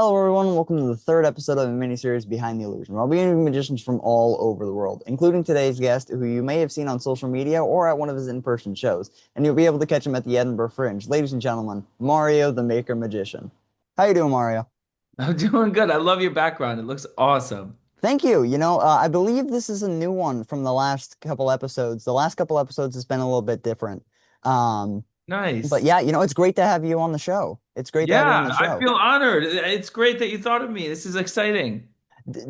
Hello, everyone. Welcome to the third episode of the miniseries Behind the Illusion, where I'll be interviewing magicians from all over the world, including today's guest, who you may have seen on social media or at one of his in-person shows, and you'll be able to catch him at the Edinburgh Fringe. Ladies and gentlemen, Mario the Maker Magician. How you doing, Mario? I'm doing good. I love your background. It looks awesome. Thank you. I believe this is a new one from the last couple episodes. The last couple episodes has been a little bit different. Um, but Nice. yeah, it's great to have you on the show. It's great to have you on the Yeah, I show. feel honored. It's great that you thought of me. This is exciting.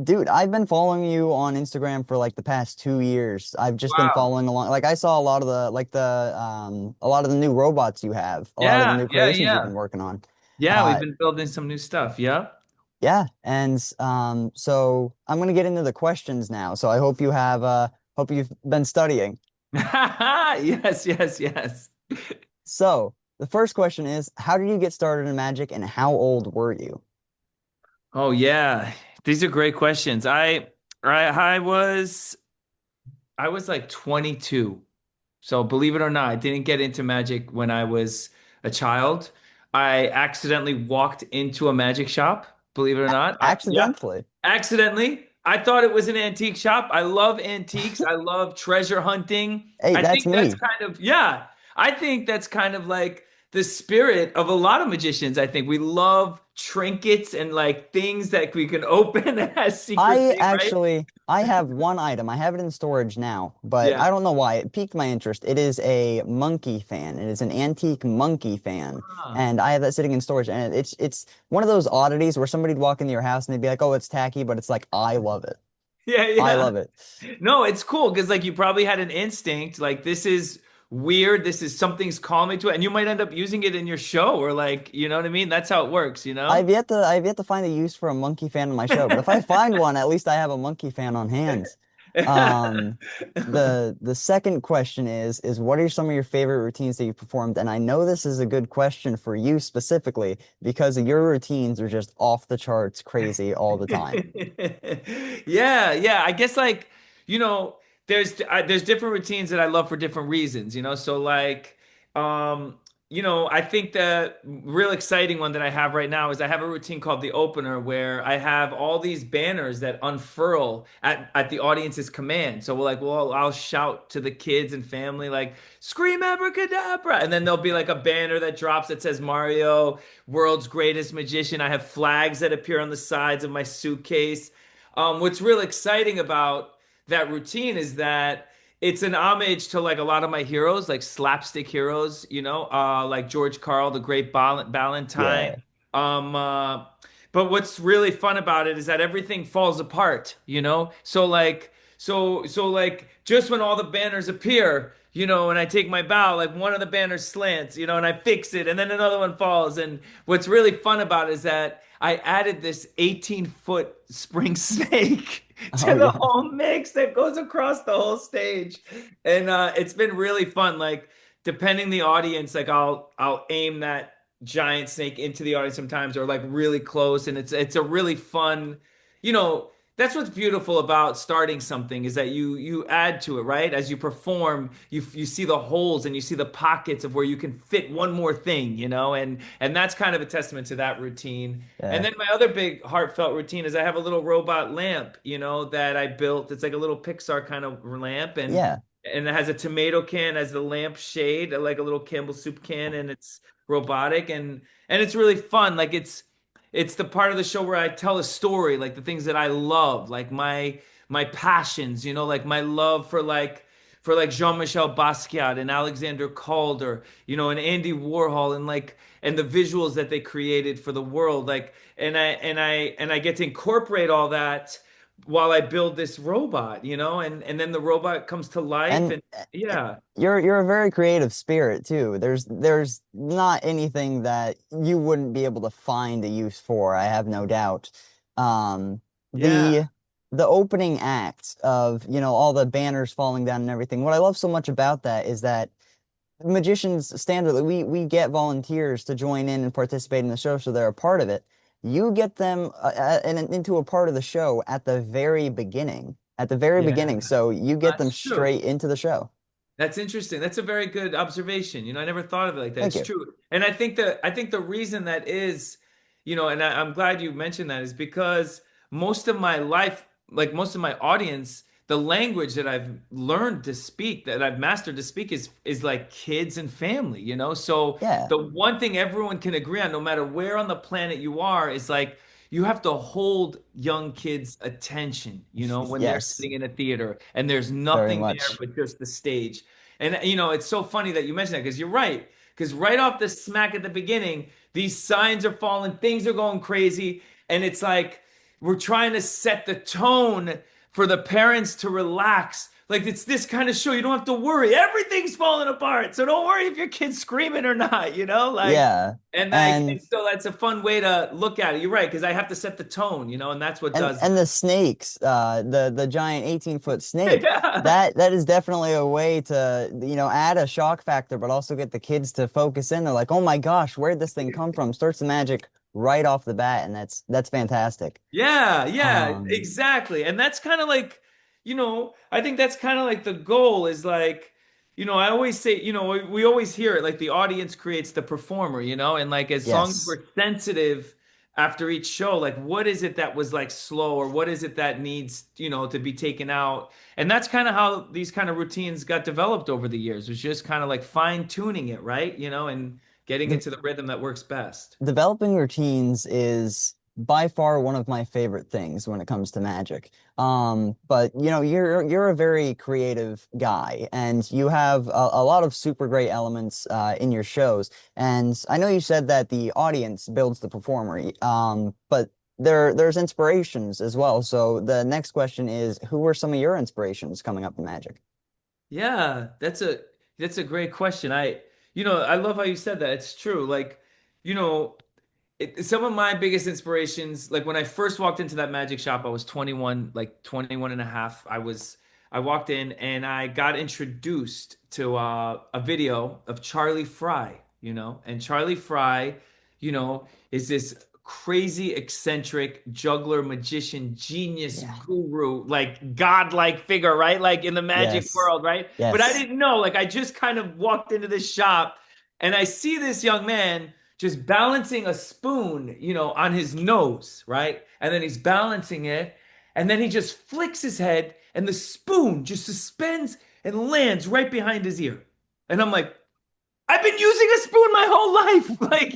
Dude, I've been following you on Instagram for like the past 2 years. I've just been Wow. following along. Like I saw a lot of a lot of the new robots you have, a lot of the Yeah, new yeah, creations you've yeah. been working on. Yeah, we've Uh, been building some new stuff. Yeah. yeah, and so I'm gonna get into the questions now. So I hope you've been studying. Yes, yes, yes. So the first question is, how did you get started in magic, and how old were you? Oh yeah. These are great questions. I was like 22. So believe it or not, I didn't get into magic when I was a child. I accidentally walked into a magic shop, believe it or not. Yeah, Accidentally. accidentally. I thought it was an antique shop. I love antiques. I love treasure hunting. Hey, I that's think that's me. kind of, yeah, I think that's kind of like the spirit of a lot of magicians. I think we love trinkets and like things that we can open as secret thing, right? I have one item. I have it in storage now, but Yeah. I don't know why. It piqued my interest. It is a monkey fan. It is an antique monkey fan, Ah. and I have that sitting in storage. And it's one of those oddities where somebody'd walk into your house and they'd be like, "Oh, it's tacky," but it's like I love it. Yeah, I yeah. love it. No, it's cool because like you probably had an instinct, like this is weird, this is something's calming to it, and you might end up using it in your show or like, you know what I mean? That's how it works, you know? I've yet to find a use for a monkey fan in my show, but if I find one, at least I have a monkey fan on hand. Um, the second question is what are some of your favorite routines that you've performed? And I know this is a good question for you specifically because your routines are just off the charts crazy all the time. Yeah, yeah. I guess like, you know, there's different routines that I love for different reasons, you know? So like um I think the real exciting one that I have right now is I have a routine called the opener where I have all these banners that unfurl at the audience's command. So I'll shout to the kids and family like scream abracadabra and then there'll be like a banner that drops that says Mario world's greatest magician. I have flags that appear on the sides of my suitcase. What's real exciting about that routine is that it's an homage to like a lot of my heroes, like slapstick heroes, like George Carl, the great Valentine. Yeah. Um, uh, but what's really fun about it is that everything falls apart, you know? So like just when all the banners appear, and I take my bow, like one of the banners slants, and I fix it, and then another one falls. And what's really fun about it is that I added this 18-foot spring snake to Oh the yeah. whole mix that goes across the whole stage. And it's been really fun. Like depending the audience, like I'll aim that giant snake into the audience sometimes or like really close. And it's a really fun, you know, that's what's beautiful about starting something is that you add to it, right? As you perform, you see the holes and you see the pockets of where you can fit one more thing, and that's kind of a testament to that routine. And Yeah. then my other big heartfelt routine is I have a little robot lamp, that I built. It's like a little Pixar kind of lamp, and Yeah. and it has a tomato can as the lamp shade, like a little Campbell soup can, and it's robotic and it's really fun. Like it's the part of the show where I tell a story, like the things that I love, like my passions, like my love for like Jean-Michel Basquiat and Alexander Calder, and Andy Warhol and the visuals that they created for the world. Like and I get to incorporate all that while I build this robot, and then the robot comes to life And and yeah. you're a very creative spirit too. There's not anything that you wouldn't be able to find a use for, I have no doubt. Um, Yeah. the the opening act of, all the banners falling down and everything. What I love so much about that is that magicians standardly we get volunteers to join in and participate in the show so they're a part of it. You get them into a part of the show at the very beginning. At the very Yeah. beginning, so you get them That's true. straight into the show. That's interesting. That's a very good observation. I never thought of it like that. Thank It's you. true. And I think the reason that is and I'm glad you mentioned that, is because most of my life, like most of my audience, the language that I've learned to speak, that I've mastered to speak is like kids and family, So Yeah. the one thing everyone can agree on, no matter where on the planet you are, is like you have to hold young kids' attention, when they're Yes, sitting in a theater and there's very nothing there much. but just the stage. And it's so funny that you mentioned that because you're right. Because right off the smack at the beginning, these signs are falling, things are going crazy, and it's like we're trying to set the tone for the parents to relax. Like it's this kind of show, you don't have to worry. Everything's falling apart. So don't worry if your kid's screaming or not, Like, Yeah. and And so that's a fun way to look at it. You're right, because I have to set the tone, and that's what and does and the snakes, the giant 18-foot snake, yeah. that is definitely a way to, add a shock factor, but also get the kids to focus in. They're like, oh my gosh, where'd this thing come from? Starts the magic right off the bat, and that's fantastic. Yeah, yeah, Um, exactly. And that's kind of like, I think that's kind of like the goal is like, I always say, we always hear it like the audience creates the performer, and like as long as yes. we're sensitive after each show, like what is it that was like slow or what is it that needs, to be taken out? And that's kind of how these kind of routines got developed over the years, was just kind of like fine tuning it, right? And getting The into the rhythm that works best. developing routines is by far one of my favorite things when it comes to magic. But you're a very creative guy, and you have a lot of super great elements in your shows. And I know you said that the audience builds the performer, but there's inspirations as well. So the next question is, who were some of your inspirations coming up in magic? Yeah, that's a great question. I love how you said that. It's true. Like, you know, some of my biggest inspirations, like when I first walked into that magic shop, I was 21, like 21 and a half. I walked in and I got introduced to a video of Charlie Fry, and Charlie Fry, is this crazy eccentric juggler, magician, genius, Yeah. guru, like godlike figure, right? Like in the magic Yes. world, right? But I Yes. didn't know, like I just kind of walked into this shop and I see this young man just balancing a spoon, on his nose, right? And then he's balancing it, and then he just flicks his head, and the spoon just suspends and lands right behind his ear. And I'm like, I've been using a spoon my whole life. Like,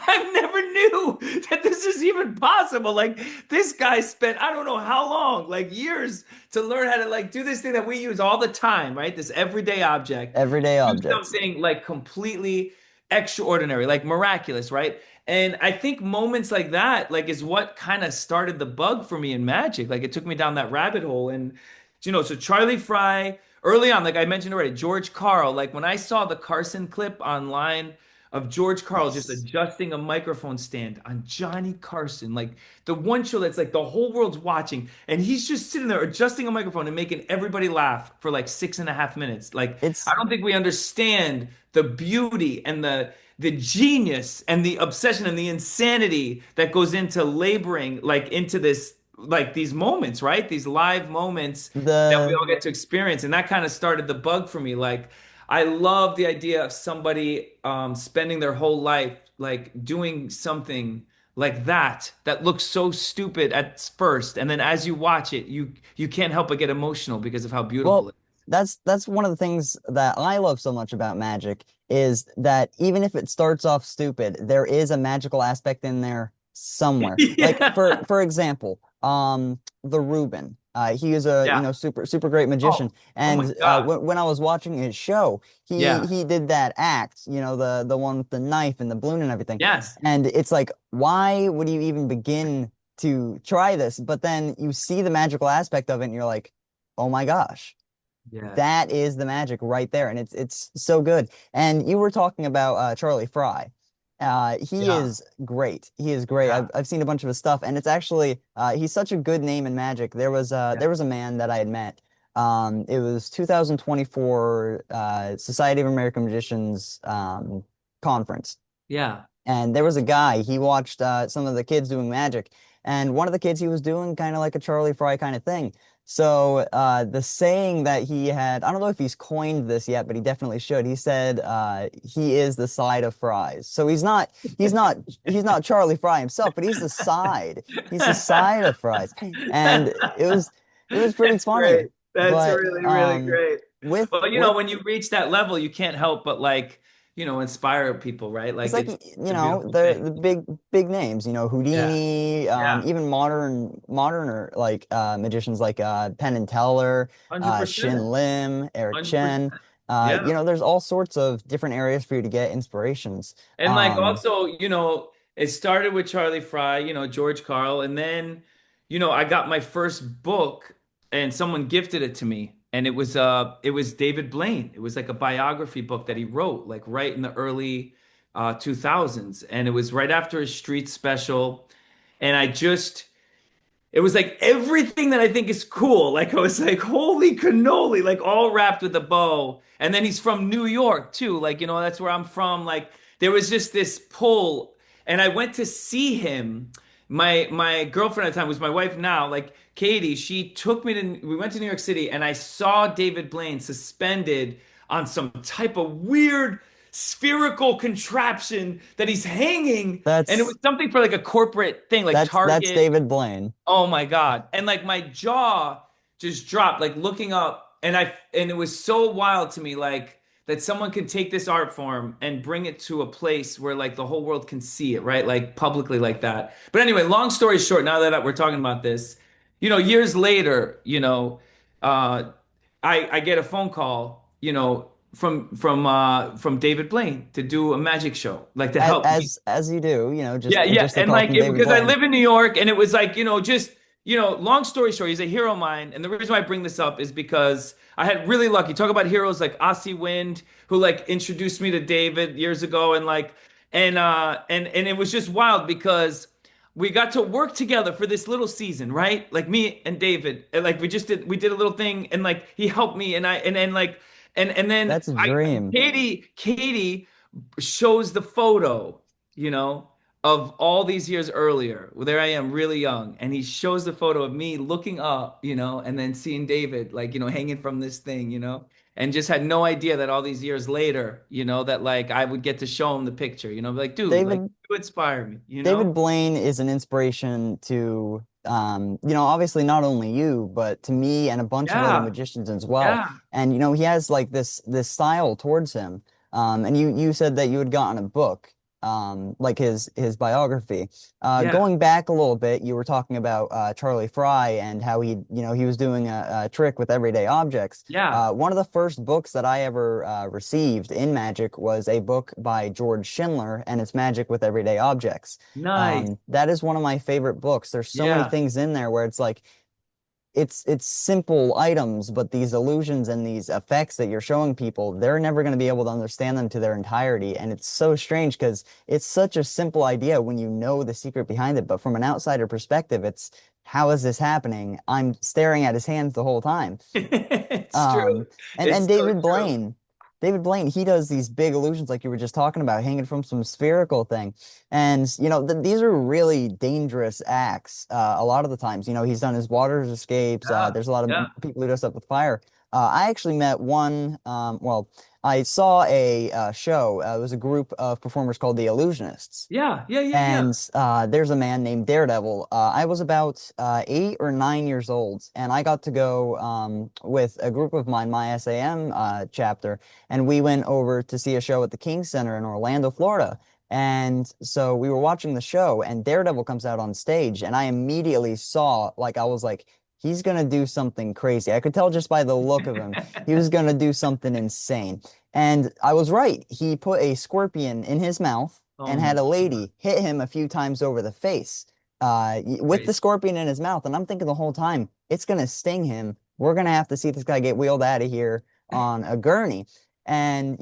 I've never knew that this is even possible. Like, this guy spent, I don't know how long, like years to learn how to like do this thing that we use all the time, right? This everyday object, Everyday do objects. something like completely extraordinary, like miraculous, right? And I think moments like that, like, is what kind of started the bug for me in magic. Like, it took me down that rabbit hole. And, so Charlie Fry, early on, like I mentioned already, George Carl, like when I saw the Carson clip online of George Carl just Yes. adjusting a microphone stand on Johnny Carson, like the one show that's like the whole world's watching, and he's just sitting there adjusting a microphone and making everybody laugh for like 6.5 minutes. Like, I It's don't think we understand the beauty and the genius and the obsession and the insanity that goes into laboring like into this like these moments, right? These live moments that we the all get to experience. And that kind of started the bug for me. Like, I love the idea of somebody spending their whole life like doing something like that looks so stupid at first, and then as you watch it, you can't help but get emotional because of how beautiful Well, it that's one of the things that I love so much about magic is that even if it starts off stupid, there is a magical aspect in there somewhere. is. Like Yeah. for example, the Reuben. He is a Yeah. super great magician, Oh, oh my and God. when I was watching his show, he Yeah. he did that act, the one with the knife and the balloon and everything, Yes. and it's like, why would you even begin to try this? But then you see the magical aspect of it, and you're like, oh my gosh, Yeah. that is the magic right there, and it's so good. And you were talking about Charlie Fry. He Yeah. is great. He is great. Yeah. I've seen a bunch of his stuff, and it's actually he's such a good name in magic. Yeah. There was a man that I had met. It was 2024 Society of American Magicians conference, Yeah. and there was a guy, he watched some of the kids doing magic, And one of the kids, he was doing kind of like a Charlie Fry kind of thing. So the saying that he had, I don't know if he's coined this yet, but he definitely should. He said he is the side of fries. So he's not Charlie Fry himself, but he's the side. He's the side of fries. And it was pretty That's funny. great. That's But really, really great. with Well, with when you reach that level, you can't help but like, inspire people, right? it's Like like it's a beautiful thing. the big names, Yeah. Houdini, Yeah. even moderner like magicians like Penn and Teller, Shin 100%. Lim, Eric Chen. 100%. Yeah. There's all sorts of different areas for you to get inspirations. And like also, it started with Charlie Fry, George Carl, and then, I got my first book and someone gifted it to me. And it was David Blaine. It was like a biography book that he wrote like right in the early 2000s. And it was right after his street special. And it was like everything that I think is cool. Like I was like, holy cannoli, like all wrapped with a bow. And then he's from New York too. Like, that's where I'm from. Like there was just this pull. And I went to see him. My girlfriend at the time was my wife now, like Katie, she took me we went to New York City and I saw David Blaine suspended on some type of weird spherical contraption that he's hanging. And it was That's something for like a corporate thing, like that's Target. David Blaine. Oh my God. And like my jaw just dropped, like looking up. And it was so wild to me, like that someone can take this art form and bring it to a place where like the whole world can see it, right? Like publicly like that. But anyway, long story short, now that we're talking about this, years later, uh, I get a phone call, from David Blaine to do a magic show, like to As help me. as you do, Yeah, yeah. just a And call like from it, David because I Blaine. live in New York and it was like, just, long story short, he's a hero of mine. And the reason why I bring this up is because I had really lucky. Talk about heroes like Ossie Wind, who like introduced me to David years ago and like and it was just wild because we got to work together for this little season, right? Like me and David. And like we did a little thing and like he helped me and I and then like and then That's a I dream. Katie shows the photo, you know, of all these years earlier. Well, there I am, really young, and he shows the photo of me looking up, and then seeing David, like, hanging from this thing, and just had no idea that all these years later, that like I would get to show him the picture, like, dude, like, David you inspire me, you David know? Blaine is an inspiration to, obviously not only you, but to me and a bunch of other Yeah, magicians as well. yeah, And he has like this style towards him. And you said that you had gotten a book, like his biography. yeah, Going back a little bit, you were talking about Charlie Fry and how he was doing a trick with everyday objects. yeah. One of the first books that I ever received in magic was a book by George Schindler, and it's Magic with Everyday Objects. Nice. That is one of my favorite books. There's so many Yeah. things in there where it's like it's simple items, but these illusions and these effects that you're showing people, they're never going to be able to understand them to their entirety. And it's so strange because it's such a simple idea when you know the secret behind it. But from an outsider perspective, it's how is this happening? I'm staring at his hands the whole time. It's true. Um, and It's so true. David Blaine, he does these big illusions like you were just talking about, hanging from some spherical thing. And, these are really dangerous acts. A lot of the times, he's done his water escapes. Yeah, There's a lot of yeah, people who dress up with fire. I actually met one, well, I saw a show. It was a group of performers called the Illusionists. yeah, yeah, yeah, yeah. And there's a man named Daredevil. I was about 8 or 9 years old, and I got to go with a group of mine, my SAM chapter, and we went over to see a show at the King Center in Orlando, Florida. And so we were watching the show, and Daredevil comes out on stage, and I immediately saw, like, I was like, he's gonna do something crazy. I could tell just by the look of him, he was gonna do something insane. And I was right. He put a scorpion in his mouth Oh and my had a God. lady hit him a few times over the face with the Crazy. scorpion in his mouth. And I'm thinking the whole time, it's going to sting him. We're going to have to see this guy get wheeled out of here on a gurney. And,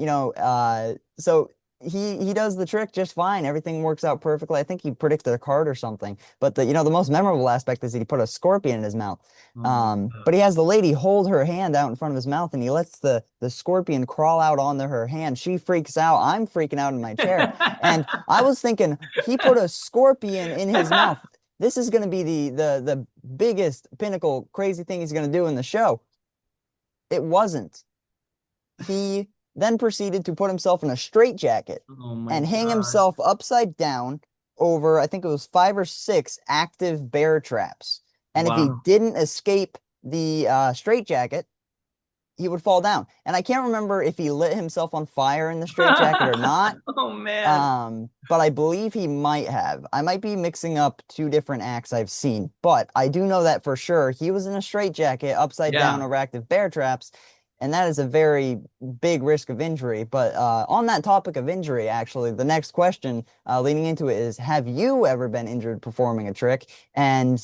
so he does the trick just fine. Everything works out perfectly. I think he predicted a card or something. But the most memorable aspect is that he put a scorpion in his mouth. Oh my But God. he has the lady hold her hand out in front of his mouth and he lets the scorpion crawl out onto her hand. She freaks out. I'm freaking out in my chair. And I was thinking, he put a scorpion in his mouth. this is going to be the biggest pinnacle crazy thing he's going to do in the show. It wasn't. He then proceeded to put himself in a straitjacket Oh my and hang God. himself upside down over, I think it was 5 or 6 active bear traps. And if he Wow. didn't escape the straitjacket, he would fall down. And I can't remember if he lit himself on fire in the straitjacket or not. Oh man. But I believe he might have. I might be mixing up two different acts I've seen, but I do know that for sure he was in a straitjacket upside down Yeah. over active bear traps, and that is a very big risk of injury. But on that topic of injury, actually, the next question leading into it is, have you ever been injured performing a trick? And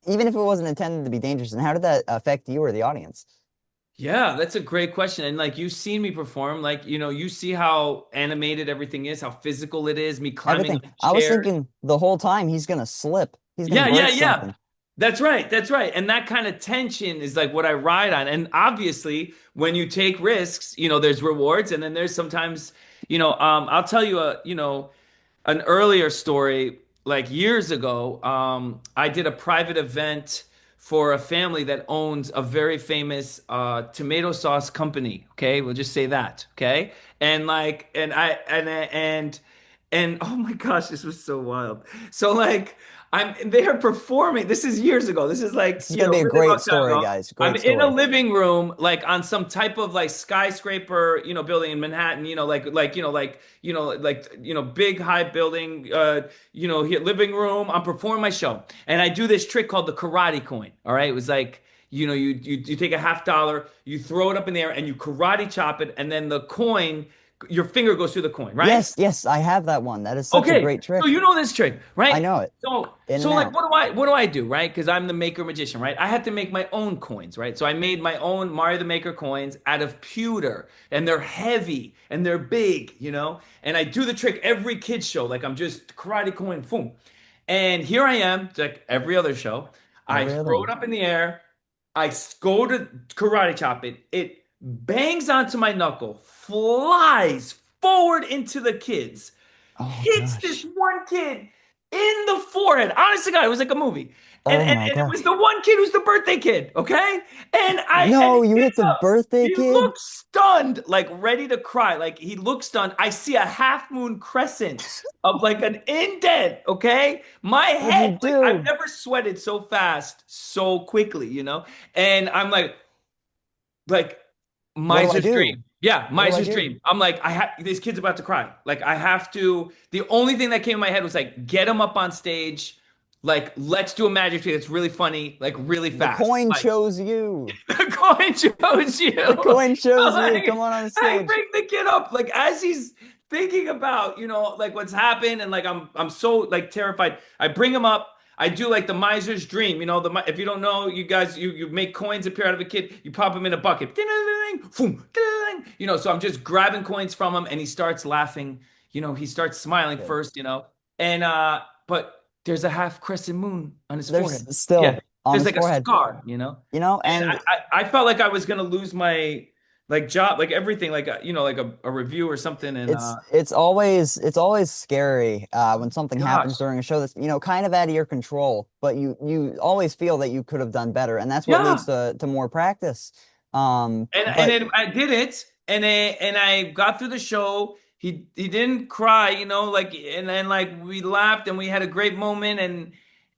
even if it wasn't intended to be dangerous, and how did that affect you or the audience? Yeah, that's a great question. And like you've seen me perform, like, you see how animated everything is, how physical it is, me climbing Everything. up I was chairs. thinking the whole time he's gonna slip. He's gonna Yeah, yeah, break yeah. something. That's right. That's right. And that kind of tension is like what I ride on. And obviously, when you take risks, there's rewards, and then there's sometimes, I'll tell you an earlier story, like years ago. I did a private event for a family that owns a very famous tomato sauce company. Okay, we'll just say that. Okay, and like, and oh my gosh, this was so wild. So like, they are performing. This is years ago. This is like, This is gonna be a really great long time story, ago. guys. I'm Great in a story. living room, like on some type of like skyscraper, building in Manhattan, big high building, here, living room. I'm performing my show, and I do this trick called the karate coin. All right, it was like, you take a $50, you throw it up in the air, and you karate chop it, and then the coin, your finger goes through the coin, right? Yes, yes, I have that one. That is such a Okay, great so trick. you know this trick, I right? know it So, in so and like, out. what do I do, right? Because I'm the maker magician, right? I have to make my own coins, right? So I made my own Mario the Maker coins out of pewter, and they're heavy and they're big, And I do the trick every kid's show, like I'm just karate coin, boom. And here I am, like every other show. I Every other throw it one. up in the air. Go to karate chop it. It bangs onto my knuckle, flies forward into the kids, Oh hits this gosh. one kid in the forehead. Honest to God, it was like a movie. And, Oh and, my and it was gosh. the one kid who's the birthday kid, okay? And he No, you hit gets the up. birthday He kid? looks stunned, like ready to cry. Like he looks stunned. I see a half moon crescent of like an indent, okay? My What'd you head, like I've do? never sweated so fast, so quickly. And I'm like What do I miser's do? dream. Yeah, What do I miser's do? dream. I'm like, this kid's about to cry. Like I have to. The only thing that came in my head was like, get him up on stage. Like, let's do a magic trick that's really funny, like really The fast. coin Like chose you. the coin shows you. The coin chose you. Come Like on the I stage. bring the kid up, like as he's thinking about, like what's happened, and like I'm so like terrified. I bring him up. I do like the miser's dream. If you don't know, you guys, you make coins appear out of a kid. You pop them in a bucket. Ding, ding, ding, boom, ding, ding. So I'm just grabbing coins from him, and he starts laughing. He starts smiling Good. first. And but there's a half crescent moon on his forehead. There's Yeah, still on there's his like a forehead, scar. And and I felt like I was gonna lose my like job, like everything, like like a review or something. And it's always scary when something happens gosh, during a show that's kind of out of your control, but you always feel that you could have done better, and that's what leads yeah. to more practice. And But then I did it, and I got through the show. He didn't cry, like, and then like we laughed and we had a great moment,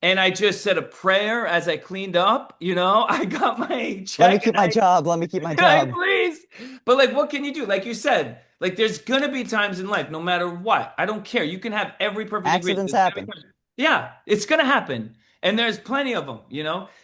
and I just said a prayer as I cleaned up. I got my let me check, and keep my job. Let me keep my I job. please. But like, what can you do? Like you said, like there's gonna be times in life, no matter what. I don't care. You can have every perfect ingredient. Accidents There's gonna be happen. times- Yeah, it's gonna happen. And there's plenty of them,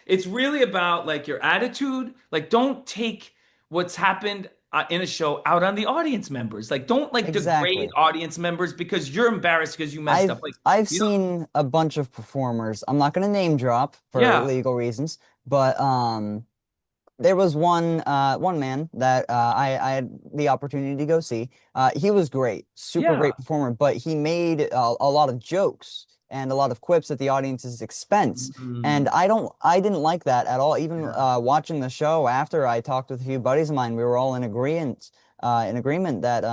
It's really about like your attitude. Like, don't take what's happened in a show out on the audience members. Like, don't like degrade Exactly. audience members because you're embarrassed because you messed I've up. Like, I've you know, seen a bunch of performers. I'm not going to name drop for yeah, legal reasons, but there was one man that I had the opportunity to go see. He was great, super yeah. great performer, but he made a lot of jokes and a lot of quips at the audience's expense. And Mm, I didn't like that at all. Even yeah. watching the show after, I talked with a few buddies of mine. We were all in agreement that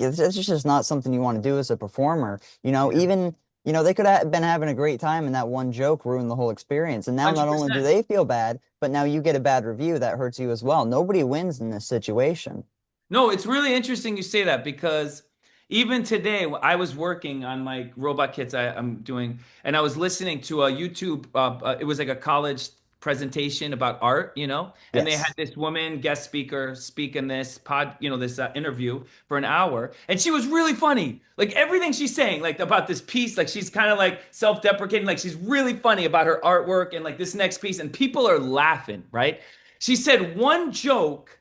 it's just not something you want to do as a performer. Yeah. Even they could have been having a great time and that one joke ruined the whole experience. And now not only do 100%. they feel bad, but now you get a bad review that hurts you as well. Nobody wins in this situation. No, it's really interesting you say that because even today, I was working on my robot kits I'm doing, and I was listening to a YouTube. It was like a college presentation about art, and they had Yes. this woman guest speaker speak in this this interview for an hour, and she was really funny. Like everything she's saying, like about this piece, like she's kind of like self-deprecating, like she's really funny about her artwork and like this next piece, and people are laughing, right? She said one joke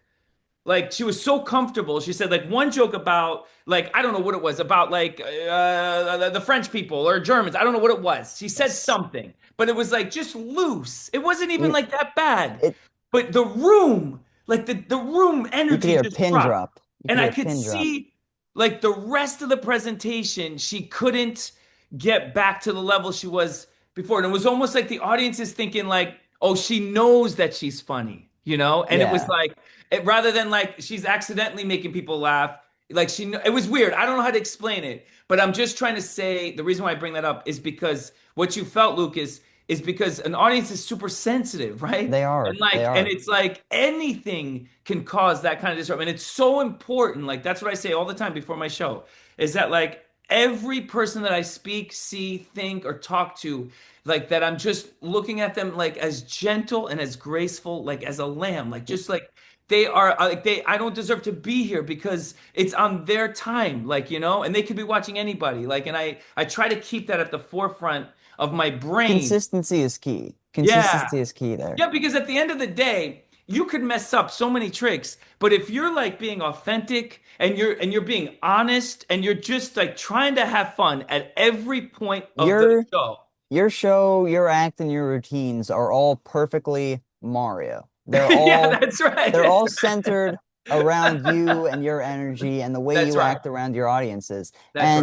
like she was so comfortable. She said like one joke about like I don't know what it was about like the French people or Germans. I don't know what it was. She said Yes. something, but it was like just loose. It wasn't even You like that bad. it But the room, like the room you could energy hear a just pin dropped. drop. You And could I hear a could pin drop. see like the rest of the presentation, she couldn't get back to the level she was before. And it was almost like the audience is thinking like, oh, she knows that she's funny, And it was Yeah, like rather than like she's accidentally making people laugh, like it was weird. I don't know how to explain it, but I'm just trying to say the reason why I bring that up is because what you felt, Lucas, is because an audience is super sensitive, right? they are. And They like, and are. it's like anything can cause that kind of disruption. And it's so important. Like, that's what I say all the time before my show is that like every person that I speak, see, think, or talk to, like that I'm just looking at them like as gentle and as graceful, like as a lamb, like just like they are like I don't deserve to be here because it's on their time, like and they could be watching anybody, like, and I try to keep that at the forefront of my brain. Consistency is key. Yeah. Consistency is key there. Yeah, because at the end of the day, you could mess up so many tricks, but if you're like being authentic and you're being honest and you're just like trying to have fun at every point of the Your show. your show, your act, and your routines are all perfectly Mario. Yeah, that's right. They're That's all right. centered around you and your energy and the way That's you right. act around your audiences. That's right.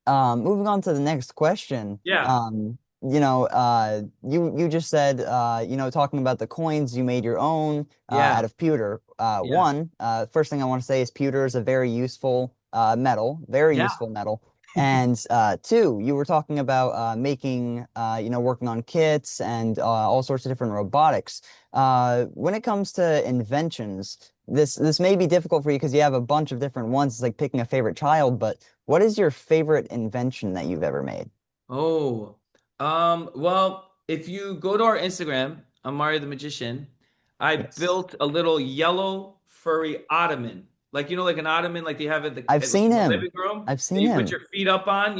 And moving on to the next question, Yeah. you just said, talking about the coins, you made your own Yeah. out of pewter. Yeah. First thing I want to say is pewter is a very useful metal, very Yeah. useful metal. And two, you were talking about making, working on kits and all sorts of different robotics. When it comes to inventions, this may be difficult for you because you have a bunch of different ones. It's like picking a favorite child, but what is your favorite invention that you've ever made? Oh, well, if you go to our Instagram, I'm Mario the Magician, I Yes. built a little yellow furry ottoman. Like, like an ottoman, like they have at I've like seen in the him. living room I've that seen you put him. your feet up on.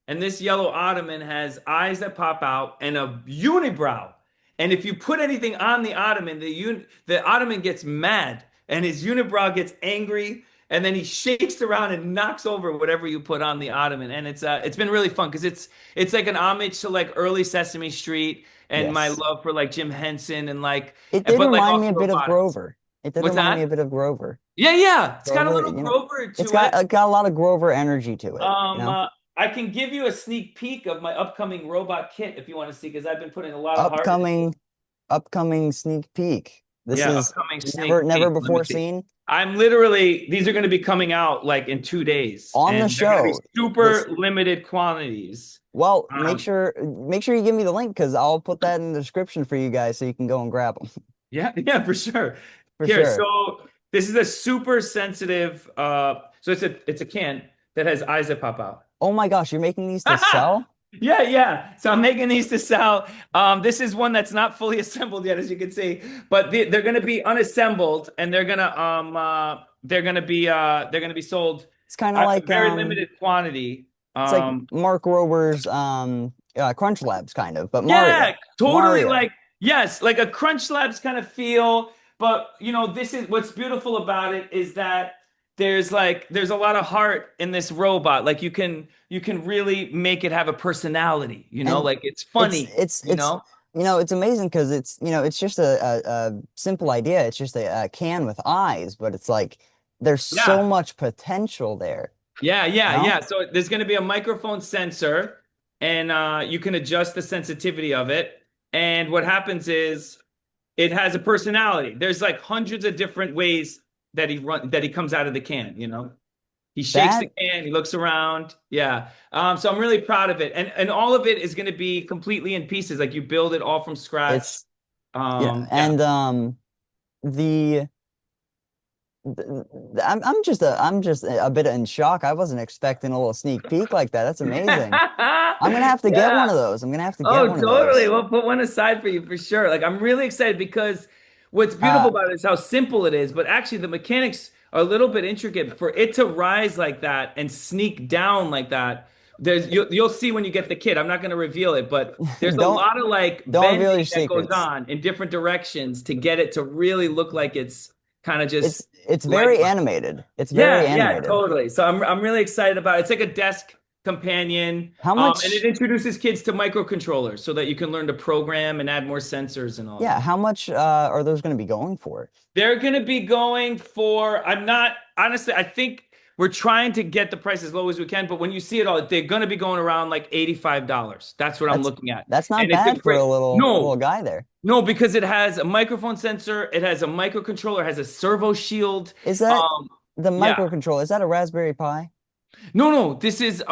And this yellow ottoman has eyes that pop out and a unibrow. And if you put anything on the ottoman, the ottoman gets mad and his unibrow gets angry and then he shakes around and knocks over whatever you put on the ottoman. And it's been really fun because it's like an homage to like early Sesame Street and my Yes. love for like Jim Henson and like It did but like remind me also a bit of robotics. Grover. It did What's remind me a that? bit of Grover. Yeah, yeah. It's got a Grover, little Grover it's to it. got a lot of Grover energy to it, Um, uh, I can give you a sneak peek of my upcoming robot kit if you want to see, because I've been putting a lot of heart into. Upcoming, upcoming sneak peek. This Yeah, is upcoming sneak never peek. Let me before see. seen These are going to be coming out like in 2 days, on the and they're going to be show. This super limited quantities. Well, Um, make sure you give me the link because I'll put that in the description for you guys so you can go and grab them yeah, yeah, for sure. for Here, sure. so this is a super sensitive, so it's a can that has eyes that pop out. Oh my gosh, you're making these to sell? Yeah, yeah. So I'm making these to sell. This is one that's not fully assembled yet, as you can see, but they're going to be unassembled, and they're gonna be sold It's kind of at a like very limited quantity. it's like Um, Mark Rober's Crunch Labs kind of, but yeah, Mario. totally Mario. like yes, like a Crunch Labs kind of feel. But this is what's beautiful about it is that there's a lot of heart in this robot. Like you can really make it have a personality. And Like it's funny. it's it's amazing because it's just a simple idea. It's just a can with eyes, but it's like there's so Yeah. much potential there, Yeah, you yeah, know? yeah. So there's going to be a microphone sensor, and you can adjust the sensitivity of it. And what happens is it has a personality. There's like hundreds of different ways that he comes out of the can. He shakes the That can, he looks around. Yeah. So I'm really proud of it. And all of it is going to be completely in pieces. Like you build it all from scratch. it's yeah, Yeah. and the, I'm just a bit in shock. I wasn't expecting a little sneak peek like that. That's amazing. I'm gonna have to get one Yeah. of those. I'm gonna have to get Oh, one of totally. those. We'll put one aside for you for sure. Like I'm really excited because what's beautiful Uh, about it is how simple it is, but actually the mechanics are a little bit intricate for it to rise like that and sneak down like that. You'll see when you get the kit. I'm not going to reveal it, but there's a don't lot of like don't reveal bending your that goes secrets. on in different directions to get it to really look like it's kind of just It's like very animated. It's very yeah, yeah, animated. totally. So I'm really excited about it. It's like a desk companion, How and it much? introduces kids to microcontrollers so that you can learn to program and add more sensors and all Yeah, that. how much are those going to be going for? They're going to be going for, I'm not, honestly, I think we're trying to get the price as low as we can, but when you see it all, they're going to be going around like $85. That's what I'm That's looking at. that's not And it's a bad for great, a little no, guy there. no, because it has a microphone sensor, it has a microcontroller, it has a servo shield. Is that Um, the yeah. microcontroller? Is that a Raspberry Pi? No, no, this is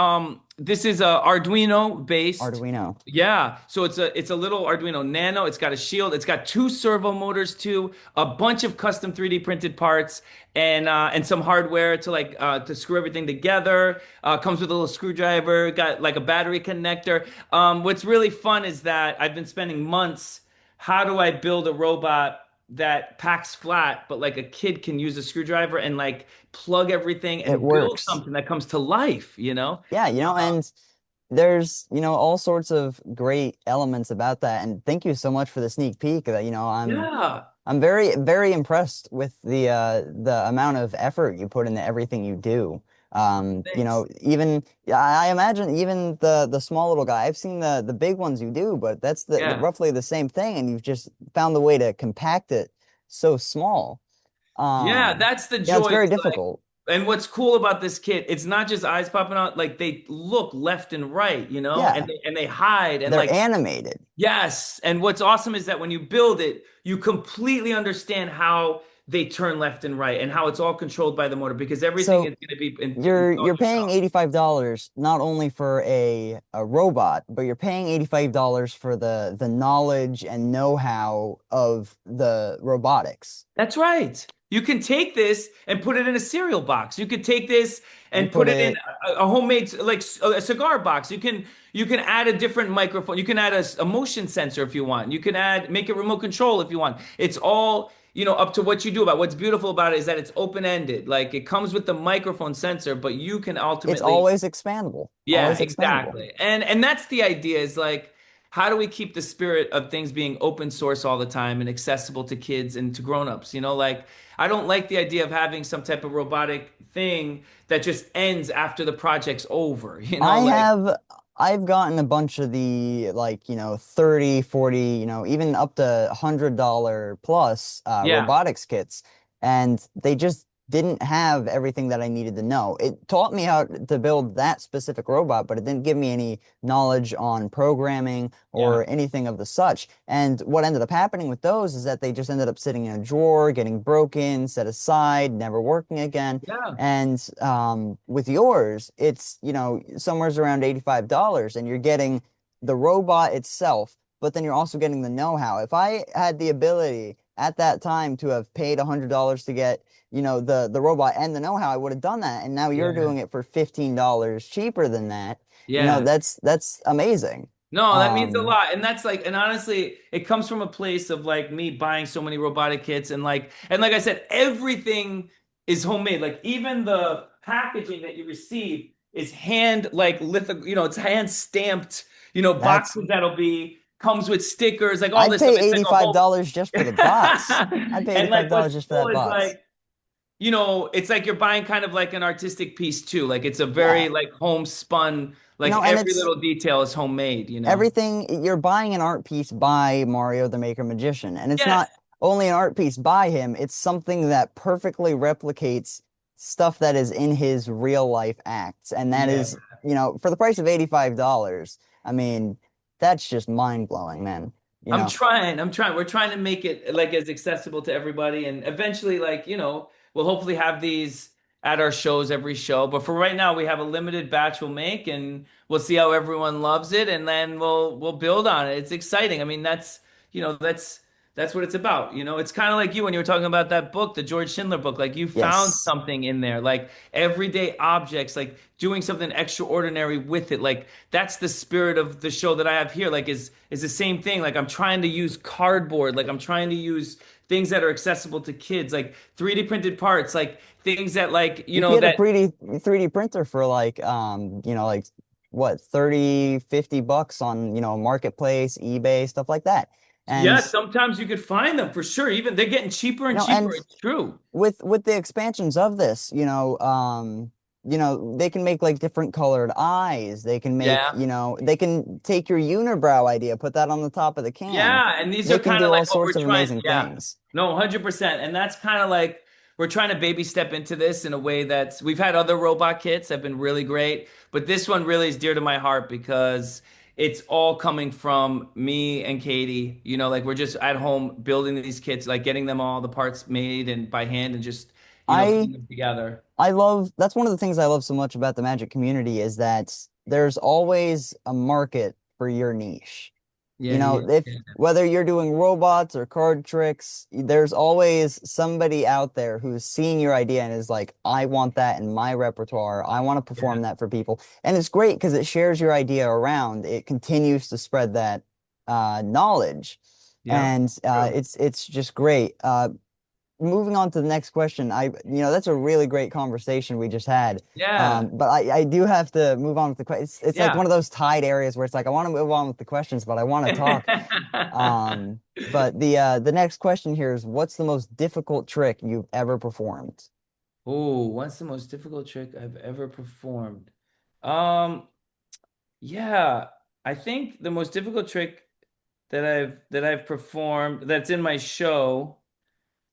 Arduino based. Arduino. Yeah, so it's a little Arduino Nano. It's got a shield. It's got two servo motors too, a bunch of custom 3D printed parts, and some hardware to to screw everything together. Comes with a little screwdriver. Got like a battery connector. What's really fun is that I've been spending months. How do I build a robot that packs flat, but like a kid can use a screwdriver and like plug everything It and build works. something that comes to life, you know? Yeah, and there's, all sorts of great elements about that. And thank you so much for the sneak peek. That, Yeah. I'm very, very impressed with the amount of effort you put into everything you do. Thanks. Even yeah, I imagine even the small little guy. I've seen the big ones you do, but that's Yeah. roughly the same thing, and you've just found the way to compact it so small. Yeah, that's the Yeah, it's joy. very It's like, difficult. and what's cool about this kit, it's not just eyes popping out, like they look left and right, you know, Yeah, and they hide and they're like animated. yes. And what's awesome is that when you build it, you completely understand how they turn left and right and how it's all controlled by the motor because everything is So going to be installed you're paying yourself. $85 not only for a robot, but you're paying $85 for the knowledge and know-how of the robotics. That's right. You can take this and put it in a cereal box. You could take this And and put put it in it a homemade like a cigar box. You can add a different microphone. You can add a motion sensor if you want. You can add make it remote control if you want. It's all, up to what you do about. What's beautiful about it is that it's open-ended. Like it comes with the microphone sensor, but you can it's ultimately always expandable. yeah, Always expandable. exactly. And that's the idea is like how do we keep the spirit of things being open source all the time and accessible to kids and to grown-ups? Like I don't like the idea of having some type of robotic thing that just ends after the project's over, I like have I've gotten a bunch of the, like, 30, 40, even up to $100 plus yeah. robotics kits, and they just didn't have everything that I needed to know. It taught me how to build that specific robot, but it didn't give me any knowledge on programming Yeah. or anything of the such. And what ended up happening with those is that they just ended up sitting in a drawer, getting broken, set aside, never working again. Yeah. And with yours, it's, somewhere's around $85 and you're getting the robot itself, but then you're also getting the know-how. If I had the ability at that time to have paid $100 to get, the robot and the know-how, I would have done that. And now you're Yeah. doing it for $15 cheaper than that. Yeah. That's amazing. No, that means a Um, lot. And that's like, and honestly, it comes from a place of like me buying so many robotic kits and like I said, everything is homemade. Like even the packaging that you receive is hand like it's hand stamped, that's boxes that'll be comes with stickers, like all I'd this stuff. pay It's like a whole $85 just for the box. I'd pay and like $85 what's just for cool that is box. like it's like you're buying kind of like an artistic piece too. Like it's a Yeah. very like homespun, like And every it's little detail is homemade. everything. You're buying an art piece by Mario the Maker Magician, and it's Yes. not only an art piece by him, it's something that perfectly replicates stuff that is in his real life acts. And that Yeah. is, for the price of $85, I mean, that's just mind blowing, man. You I'm know, trying. I'm trying. We're trying to make it like as accessible to everybody and eventually like, we'll hopefully have these at our shows every show. But for right now, we have a limited batch we'll make, and we'll see how everyone loves it, and then we'll build on it. It's exciting. I mean, you know, that's what it's about. It's kind of like you when you were talking about that book, the George Schindler book. Like you found Yes. something in there, like everyday objects, like doing something extraordinary with it. Like that's the spirit of the show that I have here. Like is the same thing. Like I'm trying to use cardboard. Like I'm trying to use things that are accessible to kids, like 3D printed parts, like things that like, You can get a that 3D printer for like like what, 30, $50 on, Marketplace, eBay, stuff like that. And yeah, sometimes you could find them for sure. Even they're getting cheaper and cheaper. and It's true. with the expansions of this, they can make like different colored eyes. They can make, Yeah. they can take your unibrow idea, put that on the top of the can. Yeah, and these They are can kind of do all like what we're sorts of trying. amazing Yeah. things. No, 100%. And that's kind of like we're trying to baby step into this in a way that's we've had other robot kits that have been really great, but this one really is dear to my heart because it's all coming from me and Katie. Like we're just at home building these kits, like getting them all the parts made and by hand and just, I putting them together. I love that's one of the things I love so much about the Magic community is that there's always a market for your niche. Yeah, yeah, If yeah. whether you're doing robots or card tricks, there's always somebody out there who's seeing your idea and is like, I want that in my repertoire. I want to Yeah. perform that for people. And it's great because it shares your idea around. It continues to spread that knowledge. Yeah. And True. it's just great. Moving on to the next question, that's a really great conversation we just had. Yeah. But I do have to move on with the question. It's like Yeah. one of those tied areas where it's like I want to move on with the questions, but I want to talk. But the next question here is, what's the most difficult trick you've ever performed? Oh, what's the most difficult trick I've ever performed? Um, yeah, I think the most difficult trick that I've performed that's in my show,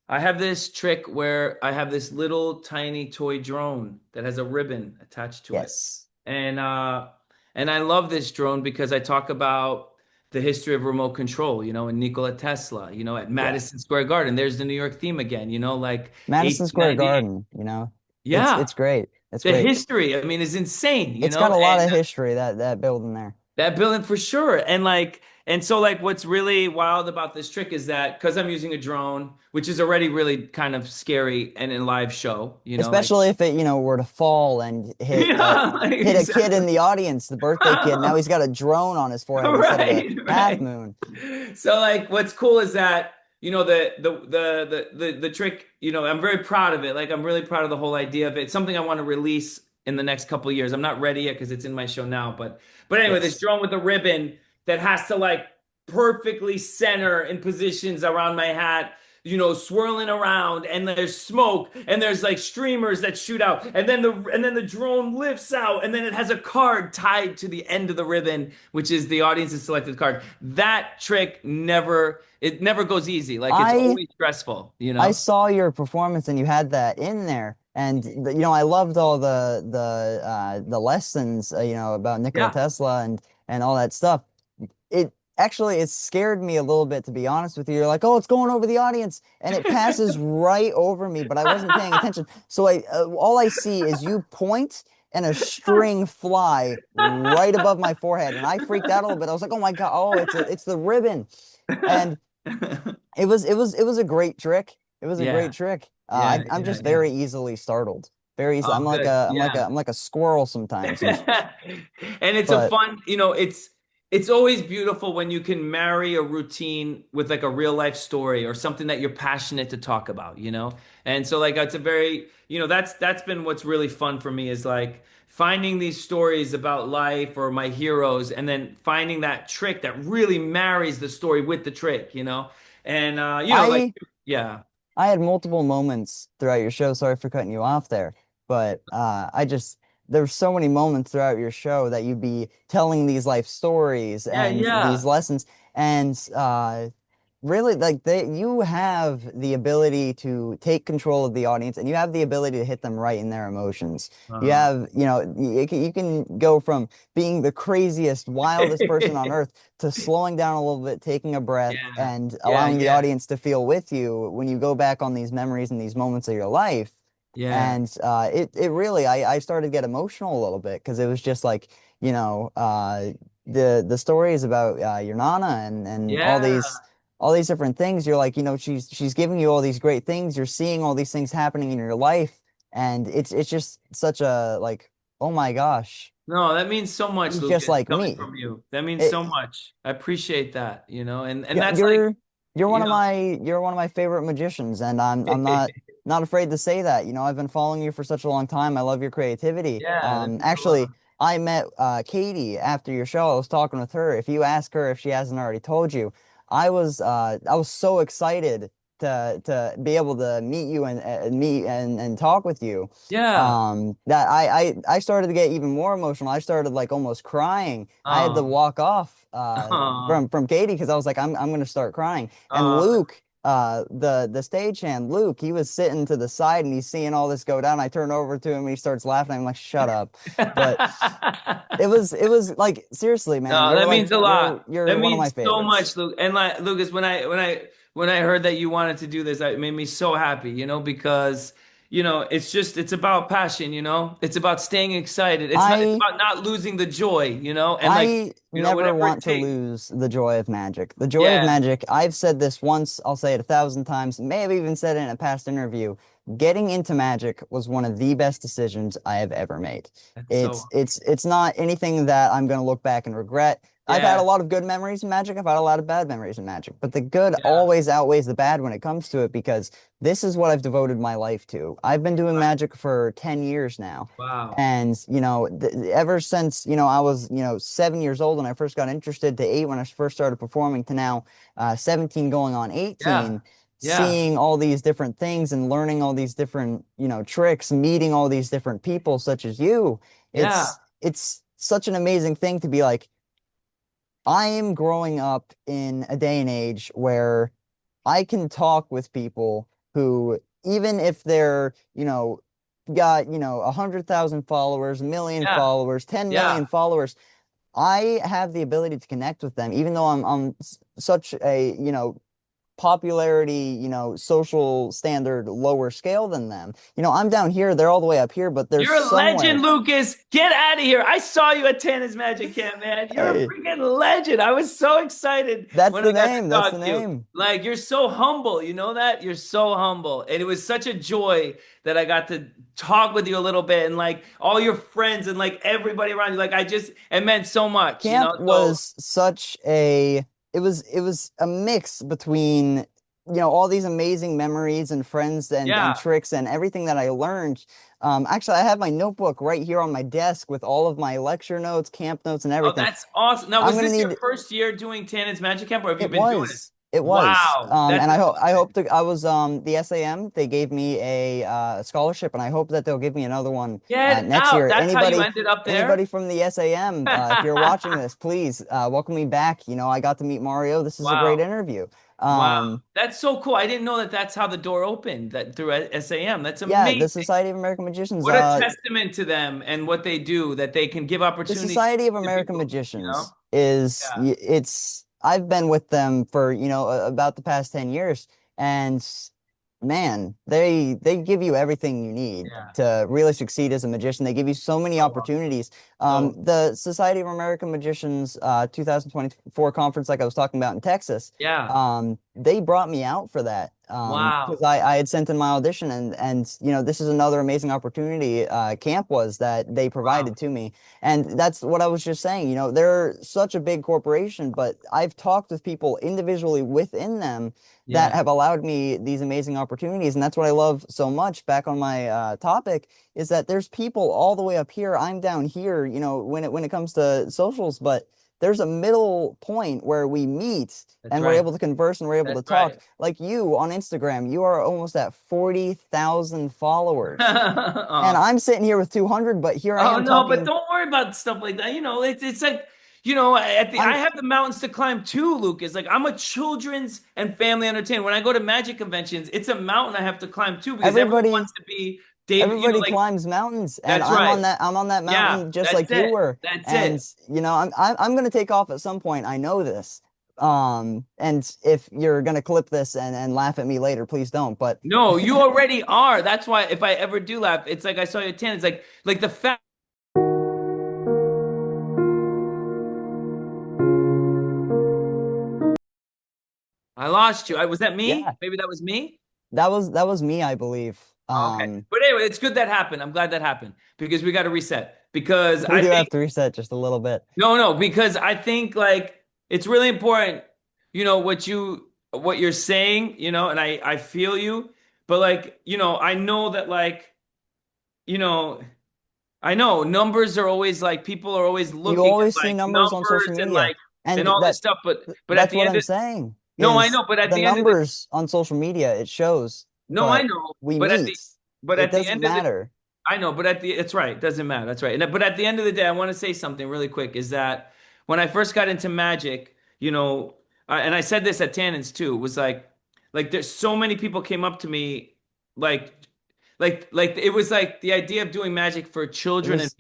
I have this trick where I have this little tiny toy drone that has a ribbon attached to it. Yes. And uh and I love this drone because I talk about the history of remote control, and Nikola Tesla, at Yeah. Madison Square Garden. There's the New York theme again, like Madison Square 1898. Garden, Yeah, it's great. It's the great. history, I mean, is insane, It's got a lot and of history, that building there. that building for sure. And so like what's really wild about this trick is that because I'm using a drone, which is already really kind of scary and in live show, like Especially if it, were to fall and yeah, hit a kid in exactly. the audience, the birthday kid. Now he's got a drone on his forehead instead of a Right, half right. moon. So like what's cool is that the trick, I'm very proud of it. Like I'm really proud of the whole idea of it. It's something I want to release in the next couple of years. I'm not ready yet because it's in my show now, but anyway, this Yes. drone with a ribbon that has to like perfectly center in positions around my hat, swirling around, and there's smoke, and there's like streamers that shoot out, and then the drone lifts out, and then it has a card tied to the end of the ribbon, which is the audience's selected card. That trick never goes easy. Like it's I always stressful, I saw your performance and you had that in there. And I loved all the lessons, about Nikola Yeah. Tesla and all that stuff. It scared me a little bit, to be honest with you. You're like, oh, it's going over the audience, and it passes right over me, but I wasn't paying attention. So all I see is you point and a string fly right above my forehead, and I freaked out a little bit. I was like, oh my God, oh, it's the ribbon. And it was a great trick. It was a great Yeah, trick. yeah, I'm yeah, just yeah. very easily startled. Very easy. Oh, good. Yeah. I'm like a squirrel sometimes. And it's a But fun, it's always beautiful when you can marry a routine with like a real life story or something that you're passionate to talk about. And so like it's a very, that's been what's really fun for me is like finding these stories about life or my heroes and then finding that trick that really marries the story with the trick. And like I yeah. I had multiple moments throughout your show. Sorry for cutting you off there, but there were so many moments throughout your show that you'd be telling these life stories Yeah, and these yeah. lessons, and really, like you have the ability to take control of the audience, and you have the ability to hit them right in their emotions. You Uh-huh. have, you can go from being the craziest, wildest person on earth to slowing down a little bit, taking a breath, Yeah. and Yeah, allowing the yeah. audience to feel with you when you go back on these memories and these moments of your life. Yeah. And it really I started to get emotional a little bit because it was just like, you know, the stories about your Nana and Yeah. all these different things. You're like, you know, she's giving you all these great things. You're seeing all these things happening in your life, and it's just such a like, oh my gosh, No, that means so much, she's just Lucas, like coming me. from you. That means so It, much. I appreciate that, and Yeah, that's like, you know, you're one of my favorite magicians, and I'm not afraid to say that. You know, I've been following you for such a long time. I love your creativity. yeah, that means a Actually, lot. I met Katie after your show. I was talking with her. If you ask her if she hasn't already told you, I was so excited to be able to meet you and meet and talk with you. Yeah. That I started to get even more emotional. I started like almost crying. I had to Oh, walk off oh, from Katie because I was like, I'm gonna start crying. And oh. Luke, the stagehand, Luke, he was sitting to the side and he's seeing all this go down. I turn over to him and he starts laughing. I'm like, shut up. But it was like seriously, man, No, that means a lot. you're That one of my means so favorites. much, Luke. And like Lucas, when I heard that you wanted to do this, it made me so happy, because it's about passion, it's about staying excited. It's I about not losing the joy, and like, I never whatever it want to takes. lose the joy of magic. The joy of Yeah, magic, I've said this once, I'll say it 1,000 times, may have even said it in a past interview. Getting into magic was one of the best decisions I have ever made. that's so It's not anything that I'm going to look back and regret. I've had a yeah, lot of good memories in magic. I've had a lot of bad memories in magic, but the good yeah. always outweighs the bad when it comes to it because this is what I've devoted my life to. I've been doing Right. magic for 10 years now. Wow. And, you know, ever since, you know, I was, you know, 7 years old when I first got interested to 8 when I first started performing to now 17 going on Yeah. 18, Yeah. seeing all these different things and learning all these different, you know, tricks, meeting all these different people such as you. Yeah. It's such an amazing thing to be like, I am growing up in a day and age where I can talk with people who, even if they're, you know, got, you know, 100,000 followers, a million Yeah. followers, 10 Yeah. million followers, I have the ability to connect with them, even though I'm such a, you know, popularity, you know, social standard lower scale than them. You know, I'm down here, they're all the way up here, but there's You're a legend, somewhere. Lucas. Get out of here. I saw you at Tana's Magic Camp, man. You're a Hey, freaking legend. I was so excited that's when the I got to name. That's the talk to you. name. Like, you're so humble. You know that? You're so humble. And it was such a joy that I got to talk with you a little bit and like all your friends and like everybody around you. Like, it meant so much, Camp So, was such a it was a mix between you know all these amazing memories and friends and yeah. tricks and everything that I learned. Actually, I have my notebook right here on my desk with all of my lecture notes, camp notes, and Oh, everything. that's awesome. Now, I'm was gonna this your need first year doing Tana's Magic Camp or have you it been doing it? was. It was. Wow. That's And I amazing. hope to I was the SAM, they gave me a scholarship and I hope that they'll give me another one Get next out. year. That's how you ended up there? Anybody from the SAM, if you're watching this, please welcome me back. You know, I got to meet Mario. This is a great Wow. interview. Wow. Um, That's so cool. I didn't know that that's how the door opened, that through SAM. That's yeah, the amazing. Society of American Magicians, What a testament to them and what they do, that they can give the opportunities Society of to American people, you know? Magicians is Yeah. it's I've been with them for, you know, about the past 10 years and man, they give you everything you need Yeah. to really succeed as a magician. They give you so many So awesome. opportunities. So, The Society of American Magicians 2024 conference, like I was talking about in Texas, yeah. they brought me out for that because Wow. I had sent in my audition and you know this is another amazing opportunity. Camp was that they Wow. provided to me, and that's what I was just saying. You know, they're such a big corporation, but I've talked with people individually within them that Yeah. have allowed me these amazing opportunities. And that's what I love so much. Back on my topic is that there's people all the way up here. I'm down here, you know, when it comes to socials, but there's a middle point where we meet That's and we're right. able to converse and we're able to That's talk. right. Like you on Instagram, you are almost at 40,000 followers. And Oh. I'm sitting here with 200, but here I Oh am no, but talking. don't worry about stuff like that. It's like, I I'm have the mountains to climb too, Lucas. Like, I'm a children's and family entertainer. When I go to magic conventions, it's a mountain I have to climb too because everyone everybody wants to be Dave, everybody like, climbs mountains and that's right. I'm on that Yeah, mountain just that's like you it. were. That's And it. you know, I'm going to take off at some point. I know this. And if you're gonna clip this and laugh at me later, please don't. But No, you already are. That's why if I ever do laugh, it's like I saw your tan. It's like the fact I lost you. Was that me? yeah, Maybe that was me. that was me, I believe. Okay. But anyway, it's good that happened. I'm glad that happened because we got to reset. Because We I do think have to reset just a little bit. no, because I think like it's really important, what you're saying, and I feel you, but like, I know that like, you know, I know numbers are always like people are always You looking at always see like numbers on social numbers and media, like and and all this stuff, but at that's the what end I'm of saying no, I is know, but at the the end of the numbers on social media, it shows, no, I but know, we but meet. It at the doesn't end of the matter. I know, but it's right. It doesn't matter. That's right. But at the end of the day, I want to say something really quick is that when I first got into magic, and I said this at Tannins too, was like there's so many people came up to me like, like it was like the idea of doing magic for It children and was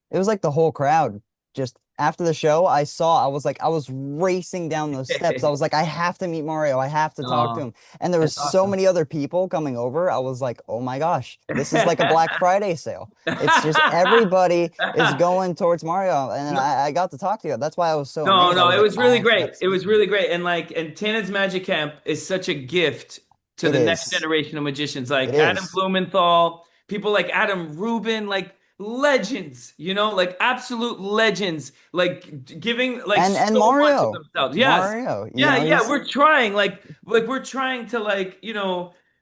It was like the whole crowd. Just after the show, I was racing down those steps. I family. was like, I have to meet Mario. I have to talk to Oh, him. And there was that's so awesome. many other people coming over. I was like, oh my gosh, this is like a Black Friday sale. It's just everybody is going towards Mario. And then No, I got to talk to you. That's why I was so no, amazed. I no, was it like, was I really actually have great. to It speak was to you. really great. And Tannen's Magic Camp is such a gift to It the next is. generation of magicians It like Adam is. Blumenthal, people like Adam Rubin, like legends, like absolute legends, like giving like And so much of Mario. themselves. Yes. Mario, Yeah, yeah, he's we're trying like we're trying to like,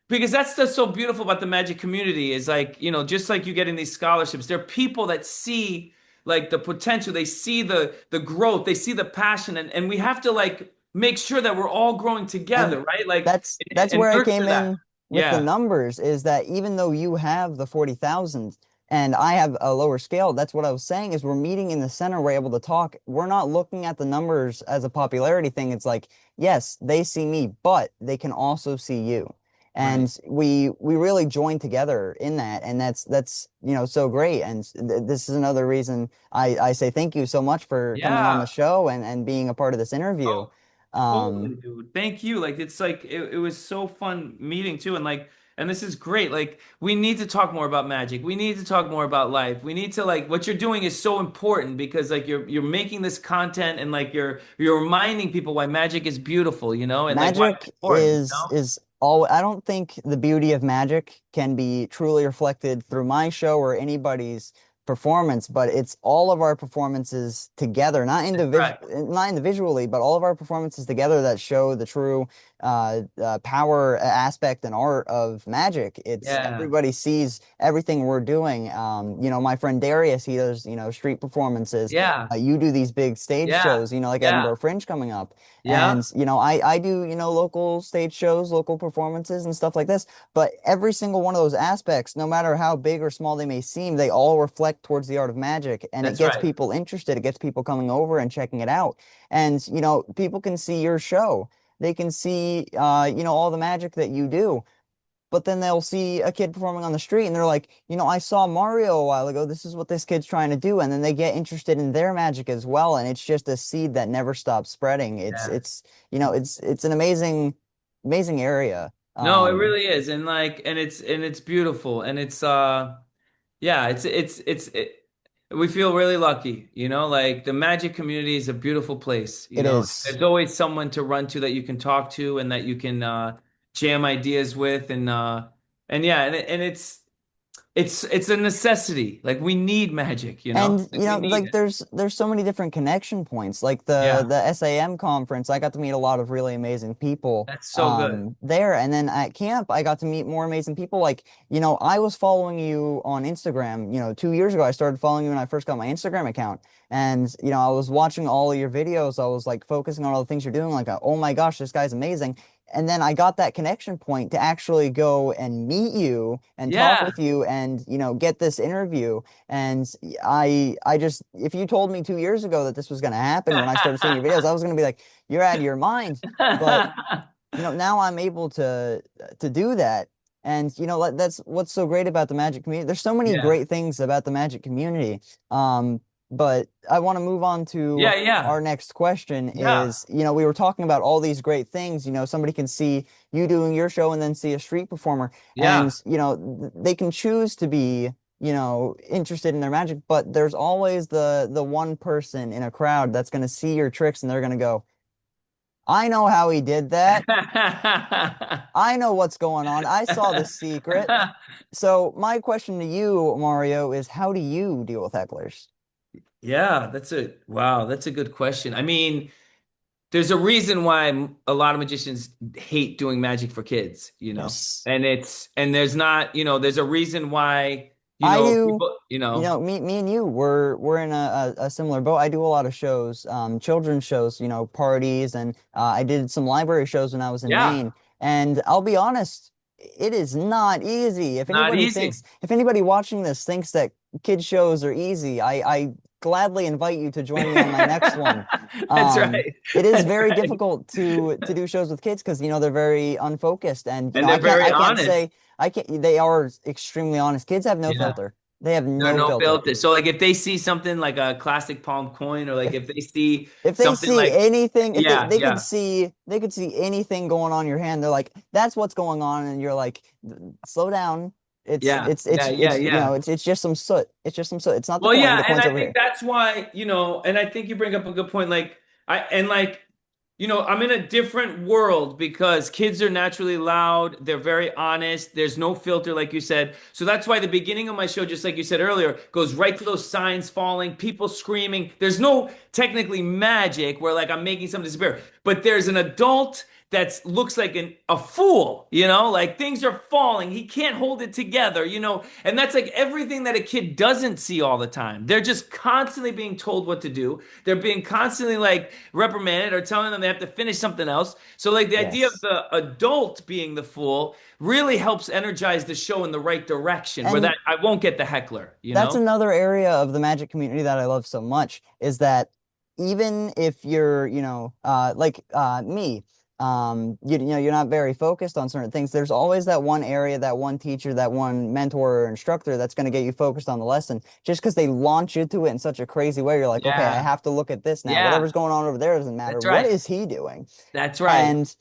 because that's so beautiful about the magic community is like, just like you getting these scholarships, there are people that see like the potential, they see the growth, they see the passion, and we have to like make sure that we're all growing And together, right? Like that's and where I nurture came that. in with the Yeah, numbers is that even though you have the 40,000 and I have a lower scale, that's what I was saying is we're meeting in the center, we're able to talk. We're not looking at the numbers as a popularity thing. It's like, yes, they see me, but they can also see you. right. And we really join together in that, and that's so great. And this is another reason I say thank you so much for coming on the Yeah. show and being a part of this interview. Oh, Um, totally, dude. Thank you. Like it's like it was so fun meeting too, and this is great. Like we need to talk more about magic. We need to talk more about life. We need to like what you're doing is so important because like you're making this content and like you're reminding people why magic is beautiful, and like why it's Magic important. is all. I don't think the beauty of magic can be truly reflected through my show or anybody's performance, but it's all of our performances together, Right. not individually, but all of our performances together that show the true power aspect and art of magic. It's Yeah. everybody sees everything we're doing. My friend Darius, he does, street performances. Yeah. You do these big stage Yeah. shows, like Yeah. Edinburgh Fringe coming up. Yeah. And, I do, local stage shows, local performances and stuff like this. But every single one of those aspects, no matter how big or small they may seem, they all reflect towards the art of magic. And it That's gets right. people interested. It gets people coming over and checking it out. And, people can see your show. They can see, all the magic that you do. But then they'll see a kid performing on the street and they're like, I saw Mario a while ago. This is what this kid's trying to do. And then they get interested in their magic as well. And it's just a seed that never stops spreading. Yeah. It's an amazing area. No, it really is. And it's beautiful. And yeah, we feel really lucky, like the magic community is a beautiful place, It is. There's always someone to run to that you can talk to and that you can jam ideas with and yeah, and it's a necessity. Like we need magic, And Like we need like it. there's so many different connection points. Like the Yeah, the SAM conference, I got to meet a lot of really amazing people that's so good. there. And then at camp, I got to meet more amazing people. Like, I was following you on Instagram, 2 years ago. I started following you when I first got my Instagram account. And, I was watching all of your videos. I was like focusing on all the things you're doing, like, oh my gosh, this guy's amazing. And then I got that connection point to actually go and meet you and talk Yeah. with you and, get this interview. And I just, if you told me 2 years ago that this was going to happen when I started seeing your videos, I was going to be like, you're out of your mind. But, now I'm able to do that. And, that's what's so great about the Magic community. There's so many Yeah. great things about the Magic community. Um, But I want to move on Yeah, to yeah, our next question yeah, is, we were talking about all these great things, somebody can see you doing your show and then see a street performer and, yeah. they can choose to be, interested in their magic, but there's always the one person in a crowd that's going to see your tricks and they're going to go, I know how he did that. I know what's going on. I saw the secret. So my question to you, Mario, is how do you deal with hecklers? Yeah, that's a good question. I mean, there's a reason why a lot of magicians hate doing magic for kids, you know. Yes. And there's not, there's a reason why, I do, people, me and you, we're in a similar boat. I do a lot of shows, children's shows, parties, and I did some library shows when I was in yeah, Maine. And I'll be honest, it is not easy. not easy. If anybody watching this thinks that kid shows are easy, I gladly invite you to join me on my next one. That's right. It is That's very right. difficult to do shows with kids because they're very unfocused, and And they're very I can't honest. say I can't. They are extremely honest. Kids have no Yeah. filter. They have There are no no filter. filters. So like if they see something like a classic palm coin or like If if they see if they something see like anything, if yeah, yeah. they could see anything going on in your hand, they're like, "That's what's going on," and you're like, "Slow down. Yeah. Yeah, yeah, yeah. It's just some soot. It's just some soot. It's not the Well, coin. The yeah, and coin's I over think here." that's why, and I think you bring up a good point. Like, I'm in a different world because kids are naturally loud. They're very honest. There's no filter, like you said. So that's why the beginning of my show, just like you said earlier, goes right to those signs falling, people screaming. There's no technically magic where like I'm making something disappear, but there's an adult that looks like a fool, like things are falling. He can't hold it together, and that's like everything that a kid doesn't see all the time. They're just constantly being told what to do. They're being constantly like reprimanded or telling them they have to finish something else. So like the idea of Yes. the adult being the fool really helps energize the show in the right direction where that And I won't get the heckler, you that's know? another area of the magic community that I love so much is that even if you're, like me, you're not very focused on certain things, there's always that one area, that one teacher, that one mentor or instructor that's going to get you focused on the lesson just because they launch into it in such a crazy way. You're like, okay, I Yeah. have to look at this now. Yeah. Whatever's going on over there doesn't matter. That's What right. is he doing? That's right. And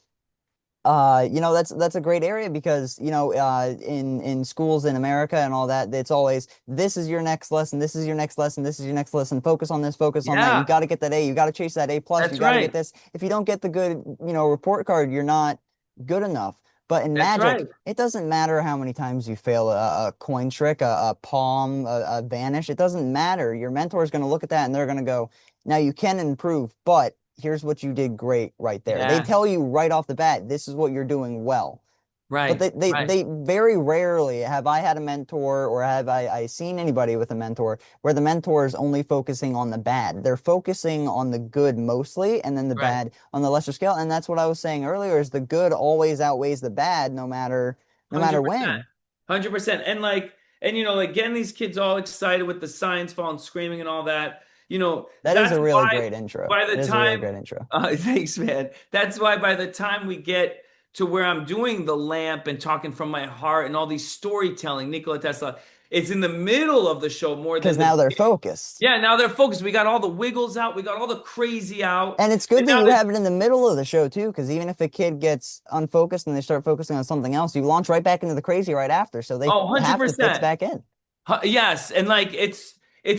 that's a great area because in schools in America and all that, it's always this is your next lesson, this is your next lesson, this is your next lesson. Focus on this, focus on that. You Yeah. got to get that A, you got to chase that A plus, you That's got to get right. this. If you don't get the good report card, you're not good enough. But in That's Magic, right. it doesn't matter how many times you fail a coin trick, a palm, a vanish. It doesn't matter. Your mentor is going to look at that and they're going to go, now you can improve, but here's what you did great right there. They Yeah. tell you right off the bat, this is what you're doing well. But Right. Right. they very rarely have I had a mentor or have I seen anybody with a mentor where the mentor is only focusing on the bad. They're focusing on the good mostly and then the Right. bad on the lesser scale. And that's what I was saying earlier is the good always outweighs the bad no matter 100%. when. 100%. And getting these kids all excited with the signs falling, screaming and all that, That is that's a really why great intro. by It the is a really time, great intro. thanks, man. That's why by the time we get to where I'm doing the lamp and talking from my heart and all these storytelling, Nikola Tesla, it's in the middle of the show more Because than the now they're focused. yeah, now they're focused. We got all the wiggles out, we got all the crazy out. And it's good And that now you they're have it in the middle of the show too, because even if a kid gets unfocused and they start focusing on something else, you launch right back into the crazy right after. So they oh, have to fix 100%. back in. Yes, and like it's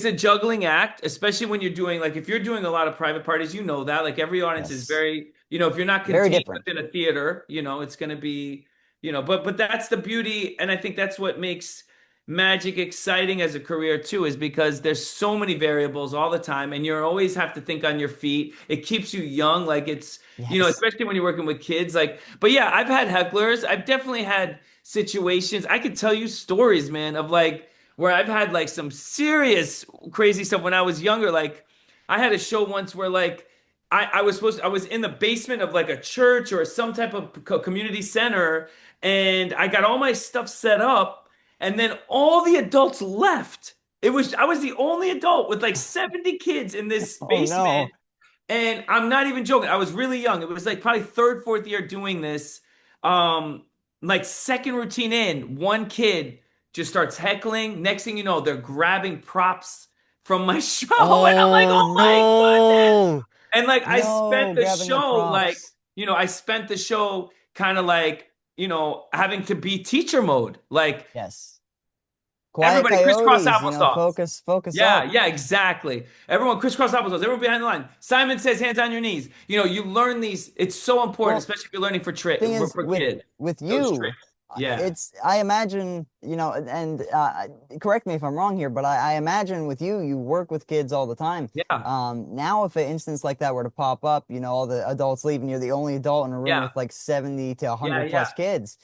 a juggling act, especially when you're doing like if you're doing a lot of private parties, you know that like every audience is Yes. very, if you're not Very contained different. within a theater, it's going to be, but that's the beauty, and I think that's what makes magic exciting as a career too, is because there's so many variables all the time, and you always have to think on your feet. It keeps you young, like it's, Yes. especially when you're working with kids, like. But yeah, I've had hecklers. I've definitely had situations. I could tell you stories, man, of like where I've had like some serious crazy stuff when I was younger. Like I had a show once where like I was in the basement of like a church or some type of community center, and I got all my stuff set up, and then all the adults left. I was the only adult with like 70 kids in this Oh basement, no. and I'm not even joking. I was really young. It was like probably third, fourth year doing this. Um, like second routine in, one kid just starts heckling. Next thing you know, they're grabbing props from my show. And I'm like, Oh oh my goodness. no. And like I spent No, the grabbing the show like, props. I spent the show kind of like, having to be teacher mode. Like Yes. Quiet everybody crisscross Coyotes, applesauce. focus Yeah, up. yeah, exactly. Everyone crisscross applesauce. Everyone behind the line. Simon says hands on your knees. You learn these. It's so important, Well, especially if you're learning for tri thing is for kids. with Those you, tricks. Yeah. it's I imagine, and correct me if I'm wrong here, but I imagine with you, you work with kids all the time. Yeah. Now if an instance like that were to pop up, all the adults leave and you're the only adult in a room Yeah. with like 70 to Yeah. 100 Yeah. plus kids.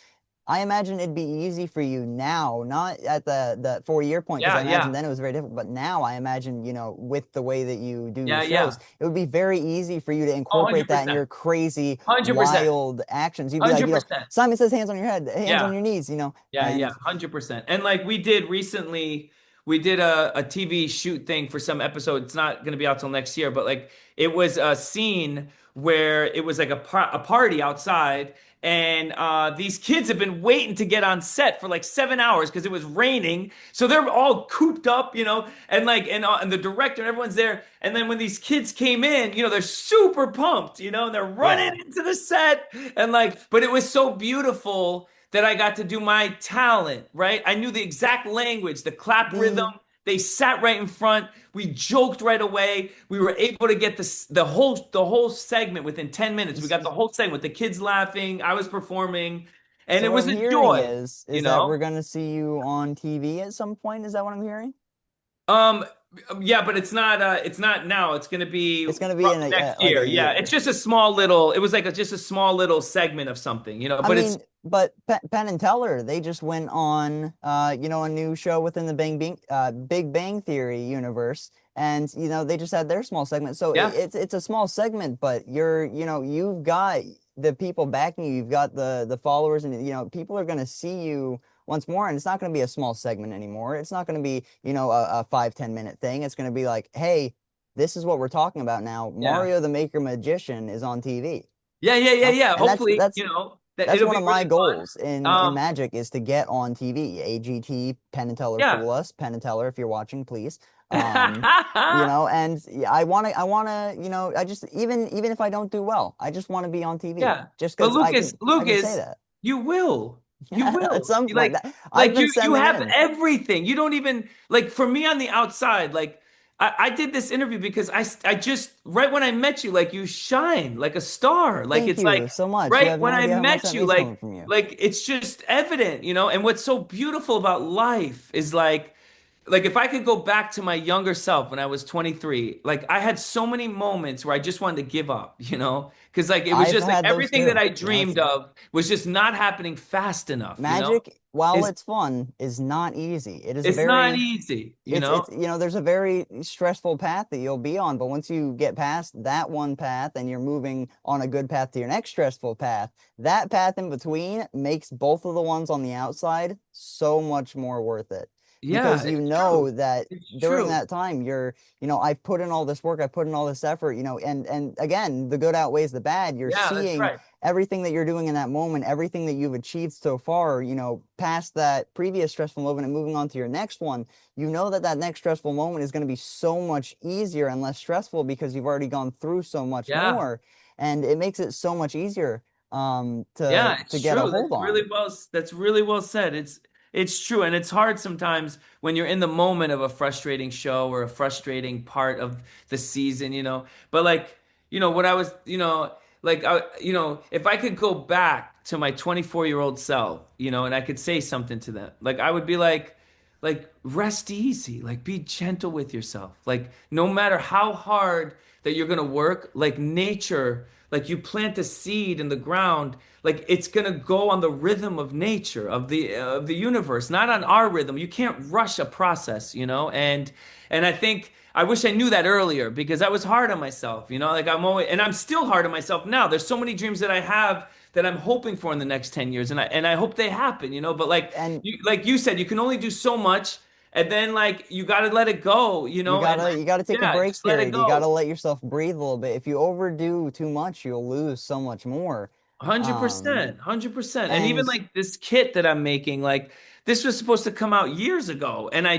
I imagine it'd be easy for you now, not at the 4 year point, because I Yeah. imagine Yeah. then it was very difficult. But now I imagine, with the way that you do your Yeah. shows, Yeah. it would be very easy for you to Oh, incorporate that in 100%. your crazy, 100%. wild actions. You'd be like, 100%. Simon says hands on your head, hands on Yeah. your knees, Yeah, yeah, and 100%. And like we did recently, we did a TV shoot thing for some episode. It's not going to be out till next year, but like it was a scene where it was like a party outside, and these kids have been waiting to get on set for like 7 hours because it was raining. So they're all cooped up, and like and the director and everyone's there. And then when these kids came in, they're super pumped, and they're running yeah. into the set, and like, but it was so beautiful that I got to do my talent, right? I knew the exact language, the clap rhythm. The They sat right in front. We joked right away. We were able to get the whole segment within 10 minutes. We got the whole segment. The kids laughing, I was performing, and So it what was I'm a hearing joy, is you that we're know? gonna see you on TV at some point. Is that what I'm hearing? Um, yeah, but it's not now. It's gonna be It's gonna be in probably next like a year. Yeah, it's year. just a small little, it was like just a small little segment of something, I but it's mean, but Penn and Teller, they just went on, a new show within the Big Bang Theory universe, and they just had their small segment. So yeah, it's a small segment, but you've got the people backing you, you've got the followers, and people are gonna see you once more, and it's not gonna be a small segment anymore. It's not gonna be a 5-10 minute thing. It's gonna be like, hey, this is what we're talking about now. yeah. Mario the Maker Magician is on TV. Yeah, yeah, yeah, yeah. And that's Hopefully, that's that that's it'll one be of my really goals fun. in Magic is to get on TV. AGT, Penn and Teller Yeah. Fool Us, Penn and Teller, if you're watching, please. And yeah, I just even if I don't do well, I just want to be on TV. Yeah. Just But because Lucas, I can say Lucas, that. you will. You At will. some You point, like I've like been you sending have in. everything. You don't even like for me on the outside, like I did this interview because I just right when I met you, like you shine like a star. Like Thank it's like you so much. You right have no when I idea how much met that you, means like coming from you. like it's just evident. And what's so beautiful about life is like if I could go back to my younger self when I was 23, like I had so many moments where I just wanted to give up. Because like it was I've just like had those everything that too. I It's dreamed of was just not happening fast enough. Magic, while It's it's fun, is not easy. It is a it's not very easy. there's a very stressful path that you'll be on, but once you get past that one path and you're moving on a good path to your next stressful path, that path in between makes both of the ones on the outside so much more worth it. Yeah, Because you it's know true. that It's during true. that time I've put in all this work, I've put in all this effort, and again, the good outweighs the bad. You're Yeah, that's seeing right. everything that you're doing in that moment, everything that you've achieved so far, past that previous stressful moment and moving on to your next one, that next stressful moment is going to be so much easier and less stressful because you've already gone through so much Yeah. more, and it makes it so much easier to Yeah, to it's get a true. hold on. That's really well said. It's true, and it's hard sometimes when you're in the moment of a frustrating show or a frustrating part of the season. But like, what I was, if I could go back to my 24-year-old self, and I could say something to them, like I would be like rest easy, like be gentle with yourself. Like no matter how hard that you're gonna work, like nature, like you plant a seed in the ground, like it's gonna go on the rhythm of nature, of the universe, not on our rhythm. You can't rush a process. And I think I wish I knew that earlier because I was hard on myself. Like I'm still hard on myself now. There's so many dreams that I have that I'm hoping for in the next 10 years, and I hope they happen. But And like you said, you can only do so much, and then like you got to let it go, and like you gotta take a yeah, break just let it period. You gotta go. let yourself breathe a little bit. If you overdo too much, you'll lose so much more. Um, 100%, 100%. And even and like this kit that I'm making, like this was supposed to come out years ago, and I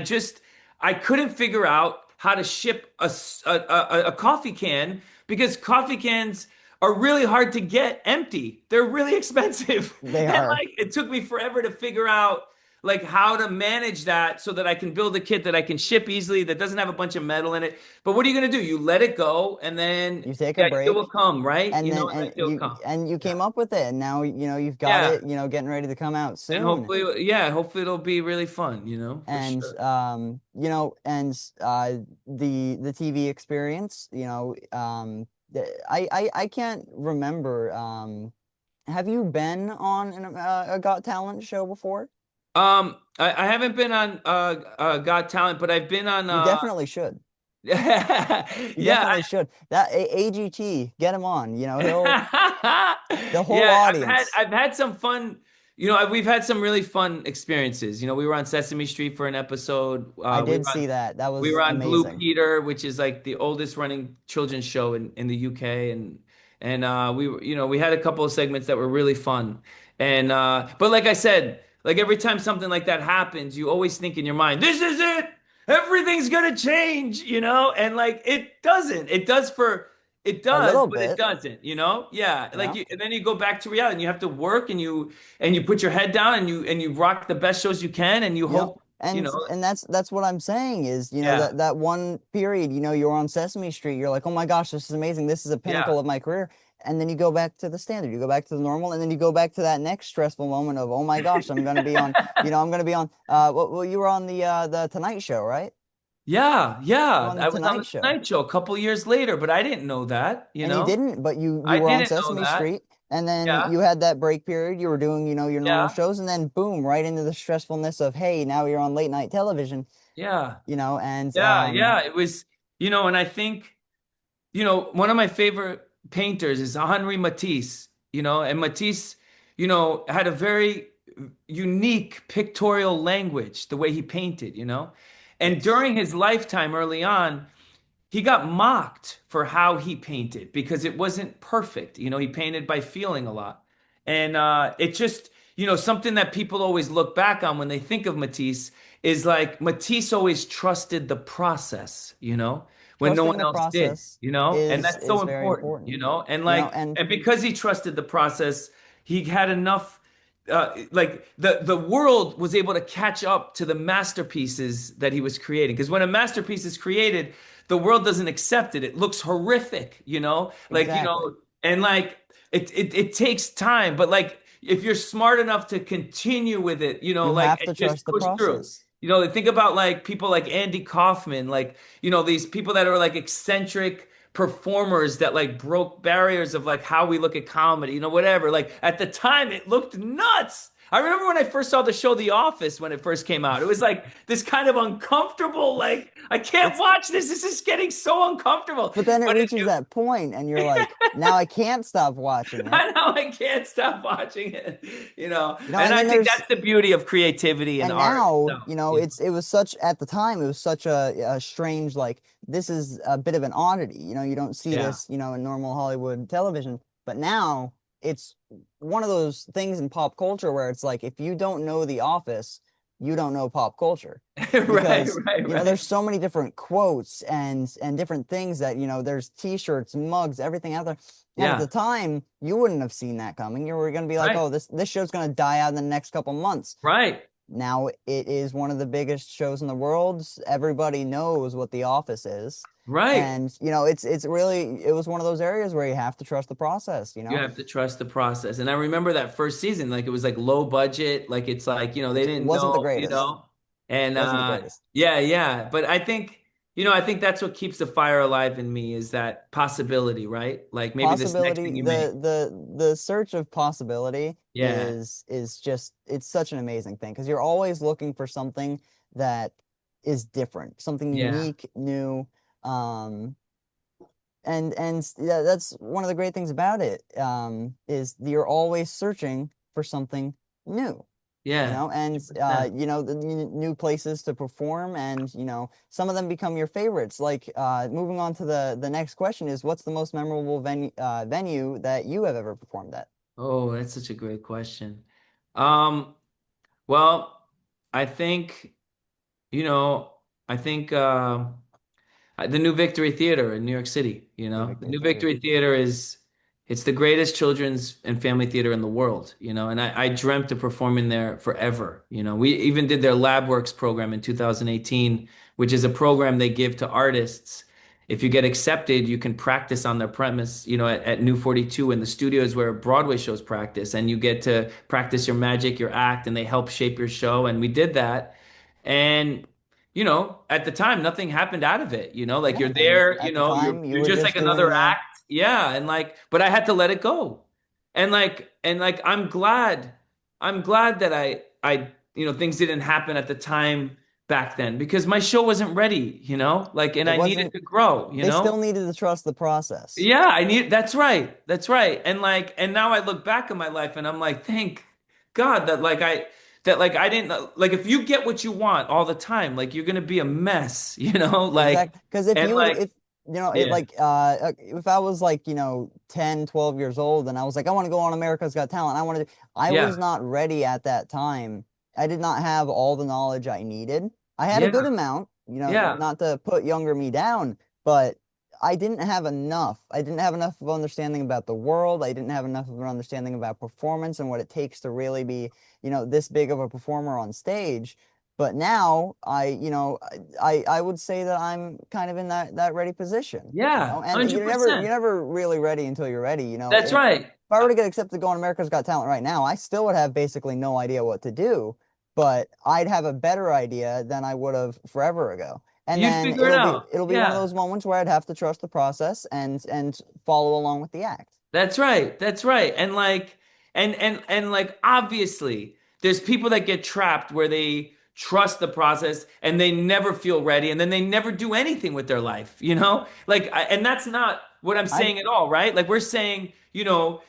couldn't figure out how to ship a coffee can because coffee cans are really hard to get empty. They're really expensive. They And are. like it took me forever to figure out like how to manage that so that I can build a kit that I can ship easily that doesn't have a bunch of metal in it. But what are you going to do? You let it go and then You take a the idea will break, come, right? and You know, then the idea will come. and you Yeah. came up with it, and now you've got Yeah. it, getting ready to come out And soon. hopefully, yeah, hopefully it'll be really fun, for And sure. and the TV experience, I can't remember. Have you been on a Got Talent show before? I haven't been on Got Talent, but I've been on You definitely should. You yeah, definitely should. That AGT, get him on. He'll the whole yeah, I've had audience. I've had some fun. We've had some really fun experiences. We were on Sesame Street for an episode. I We did were on see that. That we was were on Blue amazing. Peter, which is like the oldest running children's show in the UK, and we had a couple of segments that were really fun. And but like I said, like every time something like that happens, you always think in your mind, "This is it. Everything's gonna change," and like it doesn't. It A does, little but it bit, doesn't. Yeah, you like know. and then you go back to reality, and you have to work, and you put your head down, and you rock the best shows you can, and you Yep. hope, you And know, and that's what I'm saying is, yeah, that one period, you're on Sesame Street, you're like, "Oh my gosh, this is amazing. This is a yeah. pinnacle of my career." And then you go back to the standard. You go back to the normal, and then you go back to that next stressful moment of, "Oh my gosh, I'm going to be on well, you were on the Tonight Show, right? Yeah, You were yeah. on the I was on Tonight the Show. Tonight Show a couple years later, but I didn't know that, And you didn't, but you I were on didn't know Sesame that. Street, and then Yeah, you had that break period. You were doing, your normal yeah, shows, and then boom, right into the stressfulness of, hey, now you're on late night television, yeah, and yeah. It was, and I think, one of my favorite painters is Henri Matisse, and Matisse, had a very unique pictorial language, the way he painted. And yes, during his lifetime early on, he got mocked for how he painted because it wasn't perfect. He painted by feeling a lot. And it just, something that people always look back on when they think of Matisse is like Matisse always trusted the process, when no trusting one the else did, process and that's so is very important, important, and like, and and because he trusted the process, he had enough like the world was able to catch up to the masterpieces that he was creating. Because when a masterpiece is created, the world doesn't accept it. It looks horrific, like exactly. and like it takes time, but like if you're smart enough to continue with it, You like have and to just trust the push through. process. Think about like people like Andy Kaufman, like these people that are like eccentric performers that like broke barriers of like how we look at comedy, whatever. Like at the time, it looked nuts. I remember when I first saw the show The Office when it first came out. It was like this kind of uncomfortable, like, I can't It's watch this. This is getting so uncomfortable. But then it But reaches that point, and you're like, now I can't stop watching it. I know I can't stop watching it. And And I then think there's that's the beauty of creativity and and art. now, So, you know? it was such at the time, it was such a strange, like, this is a bit of an oddity. You don't see Yeah. this, in normal Hollywood television. But now it's one of those things in pop culture where it's like, if you don't know The Office, you don't know pop culture. Right, Because, right, right. there's so many different quotes and different things that, there's t-shirts, mugs, everything out there. And at Yeah. the time, you wouldn't have seen that coming. You were going to be like, Right. oh, this show's going to die out in the next couple months. Right. Now it is one of the biggest shows in the world. Everybody knows what The Office is. Right. And it's really, it was one of those areas where you have to trust the process. You have to trust the process. And I remember that first season, like it was like low budget, like it's like, they It didn't wasn't the know. greatest. And Wasn't the greatest. yeah, yeah. But I think that's what keeps the fire alive in me is that possibility, right? Like maybe this next Possibility, thing you make. the search of possibility Yeah. is just, it's such an amazing thing because you're always looking for something that is different, something Yeah. unique, new. Um, and yeah, that's one of the great things about it, is you're always searching for something new, Yeah. and 100%. the new places to perform, and some of them become your favorites. Like, moving on to the next question is, what's the most memorable venue that you have ever performed at? Oh, that's such a great question. Um, well, I think, you know, I think The New Victory Theater in New York City, you New know. The Victory New Theater. Victory Theater is it's the greatest children's and family theater in the world, you know, and I dreamt of performing there forever. You know, we even did their Lab Works program in 2018, which is a program they give to artists. If you get accepted, you can practice on their premise, you know, at New 42 in the studios where Broadway shows practice, and you get to practice your magic, your act, and they help shape your show. And we did that. And you know, at the time, nothing happened out of it. You know, like Yeah, you're and there, you at the know, time you you're were just like just doing another the act. Yeah, and but I had to let it go. And I'm glad that you know, things didn't happen at the time back then because my show wasn't ready, you know, like, and it I needed wasn't to grow, you they know. still needed to trust the process. Yeah, that's right. That's right. And now I look back at my life and I'm like, thank God that like I didn't like if you get what you want all the time, like you're gonna be a mess, you know? Like Exactly. Because if and you like if you know it yeah. like if I was like, 10, 12 years old and I was like I want to go on America's Got Talent. I was Yeah. not ready at that time. I did not have all the knowledge I needed. I had a Yeah. good amount, Yeah. not to put younger me down, but I didn't have enough. I didn't have enough of understanding about the world. I didn't have enough of an understanding about performance and what it takes to really be, this big of a performer on stage. But now I would say that I'm kind of in that ready position, Yeah. and you're 100%. never really ready until you're ready, That's If right. I were to get accepted to go on America's Got Talent right now, I still would have basically no idea what to do, but I'd have a better idea than I would have forever ago. And You'd then figure it out. it'll be one of Yeah. those moments where I'd have to trust the process and follow along with the act. That's right. That's right. And like obviously there's people that get trapped where they trust the process and they never feel ready and then they never do anything with their life, you know? And that's not what I'm I've saying at all, right? Like we're saying, you know,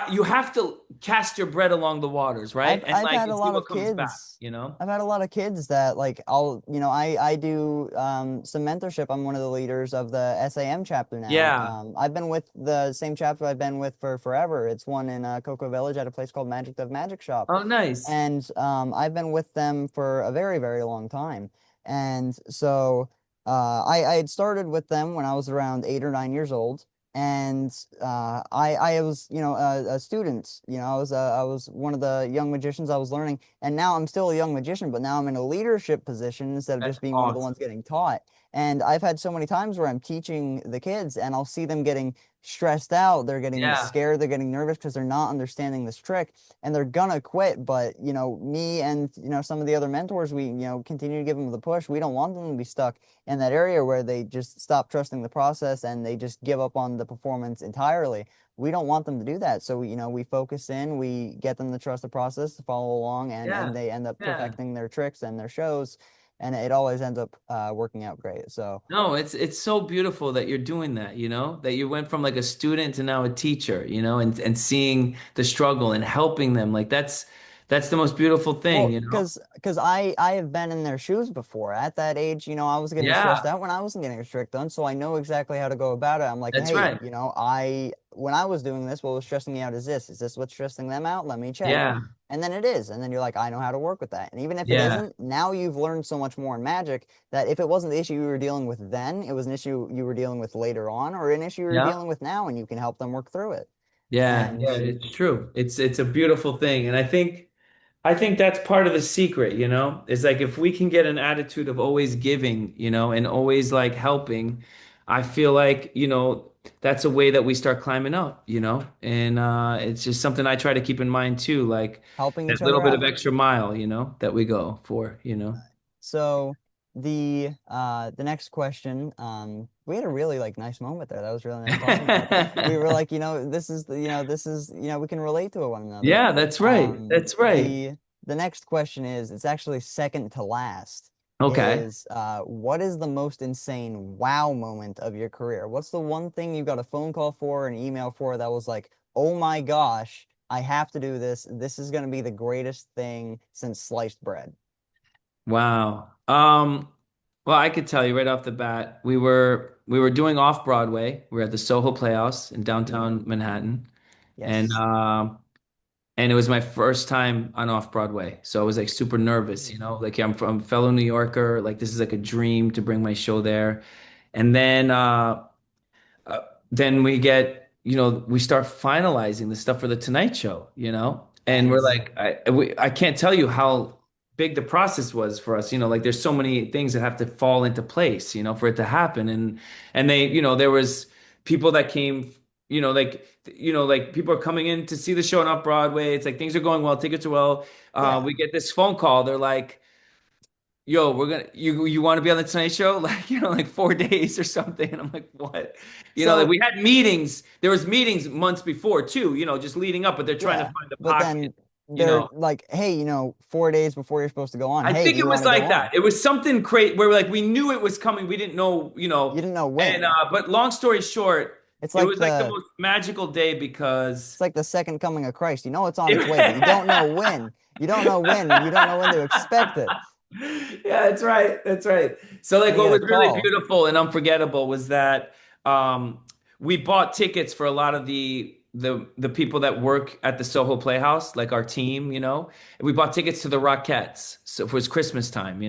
you have to cast your bread along the waters, right? And I've like had a and see lot what of comes back, kids. you know? I've had a lot of kids that like I do some mentorship. I'm one of the leaders of the SAM chapter now. Yeah. I've been with the same chapter I've been with for forever. It's one in Cocoa Village at a place called Magic Dove Magic Shop, Oh, nice. and I've been with them for a very, very long time. And so I had started with them when I was around 8 or 9 years old, and I was a student. I was one of the young magicians. I was learning, and now I'm still a young magician, but now I'm in a leadership position instead of That's just being one of the awesome. ones getting taught. And I've had so many times where I'm teaching the kids, and I'll see them getting stressed out. They're getting Yeah. scared. They're getting nervous because they're not understanding this trick and they're gonna quit. But me and some of the other mentors, we continue to give them the push. We don't want them to be stuck in that area where they just stop trusting the process and they just give up on the performance entirely. We don't want them to do that. So we focus in, we get them to trust the process, to follow along, and Yeah. they end up Yeah. perfecting their tricks and their shows, and it always ends up working out great. So No, it's so beautiful that you're doing that, you know, that you went from like a student to now a teacher, you know, and seeing the struggle and helping them. Like that's the most beautiful thing, well, you know? because I have been in their shoes before. At that age, I was getting stressed Yeah, out when I wasn't getting a trick done, so I know exactly how to go about it. I'm like, that's hey, right. I when I was doing this, what was stressing me out is this. Is this what's stressing them out? Let me check. Yeah, And then it is. And then you're like, I know how to work with that. And even if it yeah, isn't, now you've learned so much more in magic that if it wasn't the issue you were dealing with then, it was an issue you were dealing with later on, or an issue you're yeah, dealing with now, and you can help them work through it. yeah, And yeah. It's true. It's a beautiful thing. And I think that's part of the secret, you know, is like if we can get an attitude of always giving, you know, and always like helping, I feel like, you know, that's a way that we start climbing up, you know, and it's just something I try to keep in mind too, like helping that each little other bit of out. extra mile, you know, that we go for, you know. So the next question, we had a really like nice moment there. That was really nice talking to you. We were like, this is, we can relate to one another. Yeah, that's right. Um, That's right. the next question is, it's actually second to last, Okay. is what is the most insane wow moment of your career? What's the one thing you got a phone call for, an email for that was like, oh my gosh, I have to do this. This is gonna be the greatest thing since sliced bread. Wow. Well, I could tell you right off the bat, we were doing off Broadway. We were at the Soho Playhouse in downtown Manhattan, and Yes. and it was my first time on off Broadway. So I was like super nervous, you know, like I'm from fellow New Yorker, like this is like a dream to bring my show there. And uh, then we get, we start finalizing the stuff for the Tonight Show, and we're Nice. like, I can't tell you how big the process was for us, like there's so many things that have to fall into place, for it to happen. And they, there was people that came, like people are coming in to see the show on off Broadway. It's like things are going well, tickets are well. Yeah. We get this phone call. They're like, yo, we're gonna you want to be on the Tonight Show? Like, like 4 days or something. And I'm like, what? Like So we had meetings. There was meetings months before too, just leading up, but they're trying to yeah, find the but pocket, then you they're know. like, hey, 4 days before you're supposed to go on, I hey, do think it you was want to go like on? that. It was something crazy where like we knew it was coming. We didn't know, You didn't know and when. but long story short, It's it like was like the the most magical day because it's like the second coming of Christ. You know it's on its way, but you don't know yeah, when. You don't know when, and you don't know when to expect it. that's right. That's right. So like And you what get a was really call. beautiful and unforgettable was that we bought tickets for a lot of the people that work at the Soho Playhouse, like our team, And we bought tickets to the Rockettes. So it was Christmas time,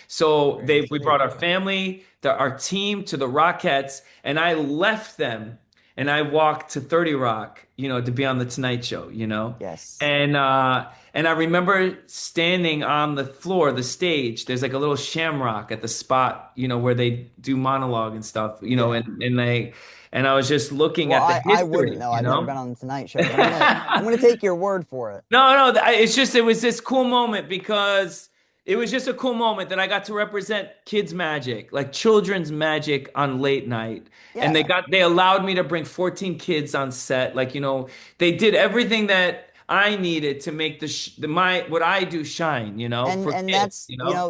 So Very we brought sweet. our family, our team to the Rockettes, and I left them and I walked to 30 Rock, to be on the Tonight Show, Yes. And I remember standing on the floor, the stage. There's like a little shamrock at the spot, where they do monologue and stuff, Yeah. and I was just looking Well, at the I wouldn't history, know. I've never been on the Tonight Show, but I'm gonna take your word for it. No, no, it's just it was this cool moment because it was just a cool moment that I got to represent kids' magic, like children's magic on late night. And Yeah. they allowed me to bring 14 kids on set. Like, they did everything that I needed to make what I do shine, for And kids,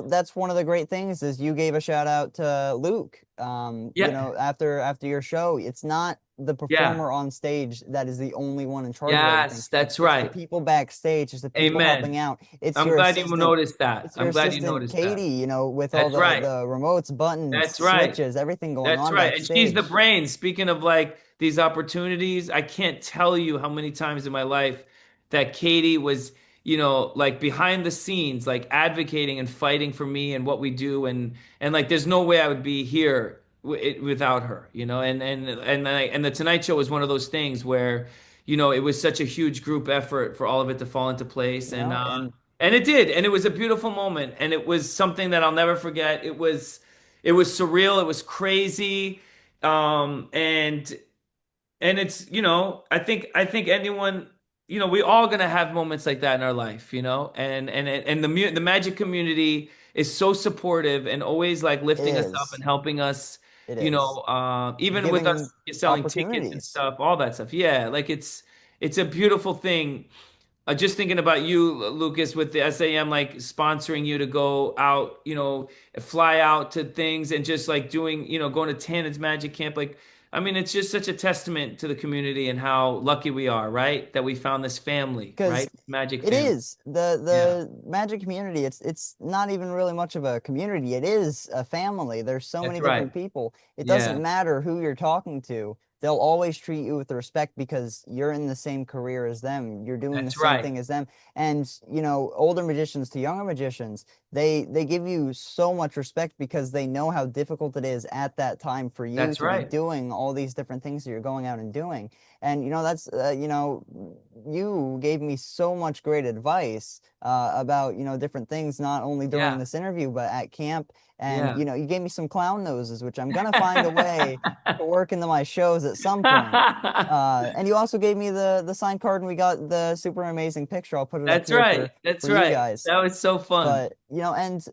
that's one of the great things is you gave a shout out to Luke. Yeah. After your show, it's not the Yeah. performer on stage that is the only one in charge of everything. Yes, that's It's the right. people backstage, it's the people helping Amen. out. It's I'm your glad you assistant, noticed that. it's your I'm glad you assistant noticed that. Katie, with all That's right. the remotes, buttons, That's right. switches, everything going That's on right. And she's the backstage. brain. Speaking of like these opportunities, I can't tell you how many times in my life that Katie was, like behind the scenes, like advocating and fighting for me and what we do, and like there's no way I would be here without her, and the Tonight Show was one of those things where, it was such a huge group effort for all of it to fall into place, And and it did, and it was a beautiful moment, and it was something that I'll never forget. It was surreal. It was crazy. And it's, I think anyone, we all gonna have moments like that in our life, and the magic community is so supportive and always like it lifting us up and is. helping us, It is. even with Giving us selling tickets and opportunities. stuff, all that stuff. Yeah, like it's a beautiful thing. Just thinking about you, Lucas, with the SAM like sponsoring you to go out, fly out to things and just like doing, going to Tannen's Magic Camp. Like, I mean, it's just such a testament to the community and how lucky we are, right? That we found this family, Because right? Magic it family. is Yeah, the magic community. It's not even really much of a community. It is a family. There's so that's many right. different people. It doesn't Yeah, matter who you're talking to. They'll always treat you with respect because you're in the same career as them. You're doing the that's same right. thing as them. And older magicians to younger magicians, they give you so much respect because they know how difficult it is at that time for you That's to be right. doing all these different things that you're going out and doing. And that's you gave me so much great advice about different things, not only during Yeah, this interview but at camp. And yeah. you gave me some clown noses, which I'm gonna find a way to work into my shows at some point. And you also gave me the signed card, and we got the super amazing picture. I'll put it up That's here right. for That's you right. guys. That was so fun. But and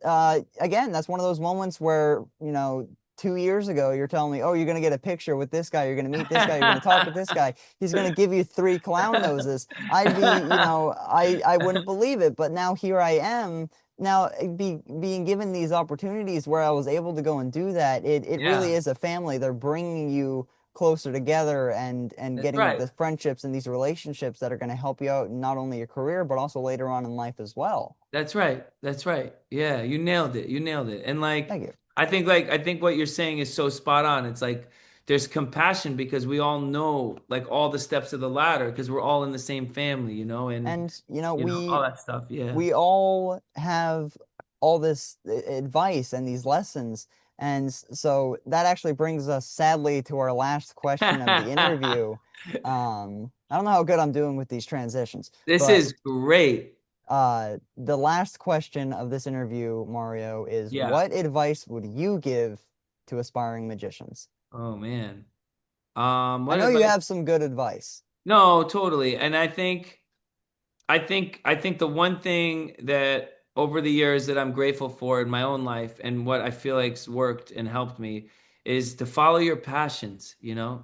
again, that's one of those moments where 2 years ago you're telling me, oh, you're gonna get a picture with this guy, you're gonna meet this guy, you're gonna talk with this guy. He's gonna give you three clown noses. I'd be, I wouldn't believe it. But now here I am. Now being given these opportunities where I was able to go and do that. It really Yeah, is a family. They're bringing you closer together and that's getting right. the friendships and these relationships that are going to help you out in not only your career but also later on in life as well. That's right. That's right. Yeah, you nailed it. You nailed it. And Thank you. I think what you're saying is so spot on. It's like there's compassion because we all know like all the steps of the ladder because we're all in the same family, and And all that stuff. Yeah. we all have all this advice and these lessons, And so that actually brings us sadly to our last question of the interview. I don't know how good I'm doing with these transitions, This but is great. the last question of this interview, Mario, is Yeah. what advice would you give to aspiring magicians? Oh man. I What know you advice? have some good advice. No, totally. And I think the one thing that over the years that I'm grateful for in my own life and what I feel like's worked and helped me is to follow your passions, you know,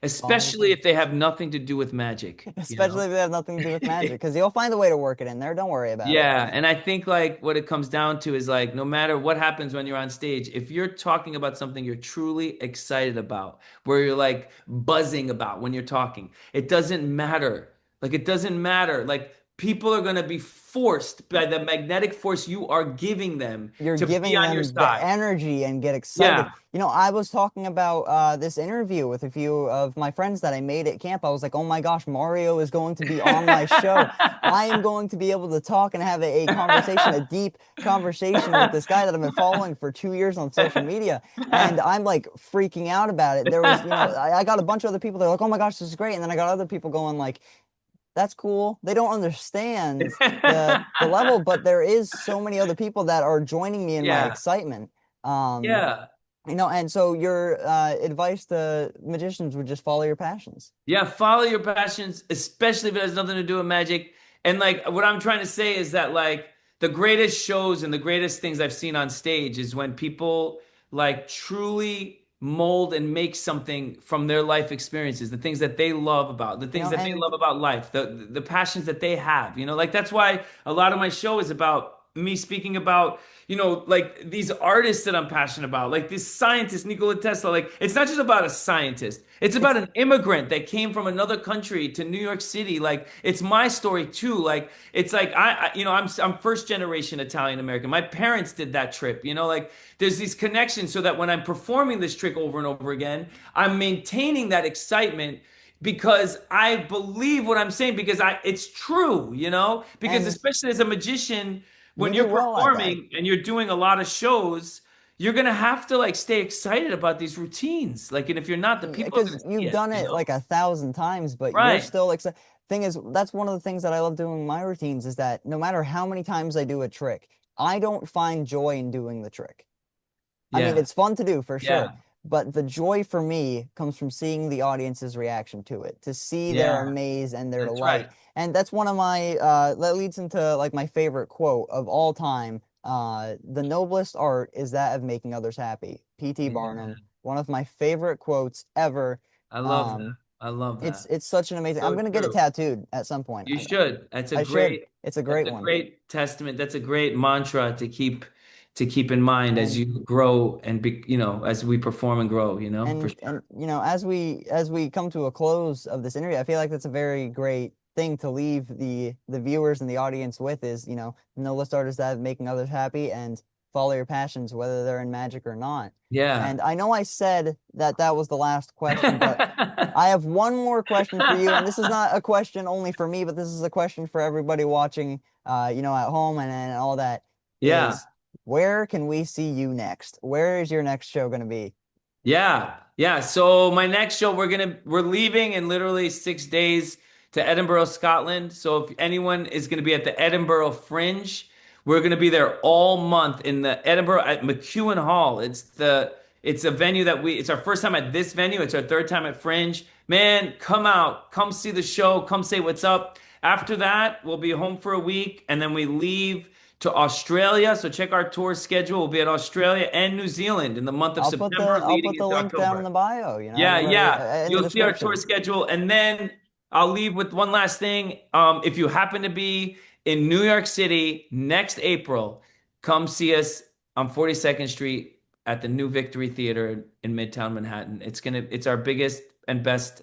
Follow your especially passion. if they have nothing to do with magic, you Especially know. if they have nothing to do with magic, because you'll find a way to work it in there. Don't worry about it. Yeah, and I think like what it comes down to is like no matter what happens when you're on stage, if you're talking about something you're truly excited about, where you're like buzzing about when you're talking, it doesn't matter. Like it doesn't matter. Like people are going to be forced by the magnetic force you are giving them You're to be giving on your them the side. energy and get excited. Yeah. You know, I was talking about this interview with a few of my friends that I made at camp. I was like, oh my gosh, Mario is going to be on my show. I am going to be able to talk and have a conversation, a deep conversation with this guy that I've been following for 2 years on social media. And I'm like freaking out about it. There was, I got a bunch of other people that are like, oh my gosh, this is great. And then I got other people going like, that's cool. They don't understand the level, but there is so many other people that are joining me in my Yeah. excitement. Um, Yeah. and so your advice to magicians would just follow your passions. Yeah, follow your passions, especially if it has nothing to do with magic. And like what I'm trying to say is that like the greatest shows and the greatest things I've seen on stage is when people like truly mold and make something from their life experiences, the things that they love about, the You things know, that they and love about life, the passions that they have, you know, like that's why a lot of my show is about me speaking about, you know, like these artists that I'm passionate about, like this scientist, Nikola Tesla. Like, it's not just about a scientist, it's about it's an immigrant that came from another country to New York City. Like, it's my story too. Like, it's like, you know, I'm first generation Italian American. My parents did that trip, you know, like there's these connections so that when I'm performing this trick over and over again, I'm maintaining that excitement because I believe what I'm saying because it's true, you know? Because and especially as a magician, you when do you're well at that performing and you're doing a lot of shows, you're gonna have to like stay excited about these routines. Like, and if you're not, the people are because gonna see you've it, done you it know? like 1,000 times, but you're Right. still excited. Thing is, that's one of the things that I love doing in my routines is that no matter how many times I do a trick, I don't find joy in doing the trick. I mean, Yeah. it's fun to do for sure, Yeah. but the joy for me comes from seeing the audience's reaction to it, to see their Yeah. amaze and their That's delight. right. And that's one of my that leads into like my favorite quote of all time. The noblest art is that of making others happy. P.T. Yeah. Barnum, one of my favorite quotes ever. I love that. Um, I love it's that. it's such an amazing. I'm So gonna get it true. tattooed at some point. You should. I should. It's a That's great a one. great testament. That's a great mantra to keep in mind as And you grow and be, you know, as we perform and grow, you know, for and sure. as we come to a close of this interview, I feel like that's a very great thing to leave the viewers and the audience with is, no list artists that making others happy and follow your passions, whether they're in magic or not. Yeah. And I know I said that that was the last question, but I have one more question for you, and this is not a question only for me, but this is a question for everybody watching, at home and all that Yeah. is where can we see you next? Where is your next show going to be? Yeah. Yeah. So my next show, we're leaving in literally 6 days to Edinburgh, Scotland. So if anyone is gonna be at the Edinburgh Fringe, we're gonna be there all month in the Edinburgh at McEwen Hall. It's a venue it's our first time at this venue. It's our third time at Fringe. Man, come out, come see the show, come say what's up. After that, we'll be home for a week and then we leave to Australia. So check our tour schedule. We'll be at Australia and New Zealand in the month of I'll put the September, I'll leading put the into link down in October. the bio, Yeah, everybody yeah. in the You'll see our tour description. schedule. And then I'll leave with one last thing. If you happen to be in New York City next April, come see us on 42nd Street at the New Victory Theater in Midtown Manhattan. It's our biggest and best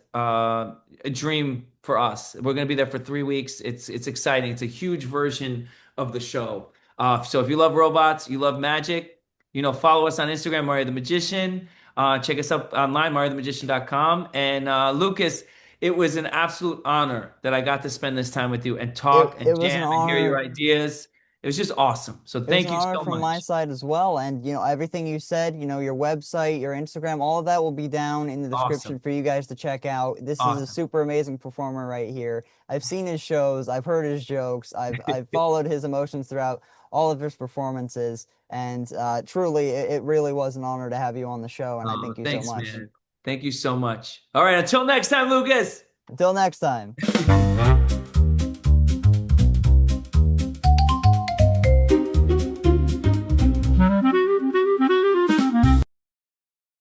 dream for us. We're gonna be there for 3 weeks. It's exciting. It's a huge version of the show. So if you love robots, you love magic, follow us on Instagram, Mario the Magician. Check us out online, MarioTheMagician.com. And Lucas, it was an absolute honor that I got to spend this time with you and It talk and it was an jam and hear your honor. ideas. It was just awesome. So It was thank an you honor so from my much. side as well. And, everything you said, your website, your Instagram, all of that will be down in the description Awesome. for you guys to check out. This is a Awesome. super amazing performer right here. I've seen his shows, I've heard his jokes, I've followed his emotions throughout all of his performances. And truly, it really was an honor to have you on the show. And I Oh, thank you so thanks, much. man. Thank you so much. All right, until next time, Lucas. Until next time.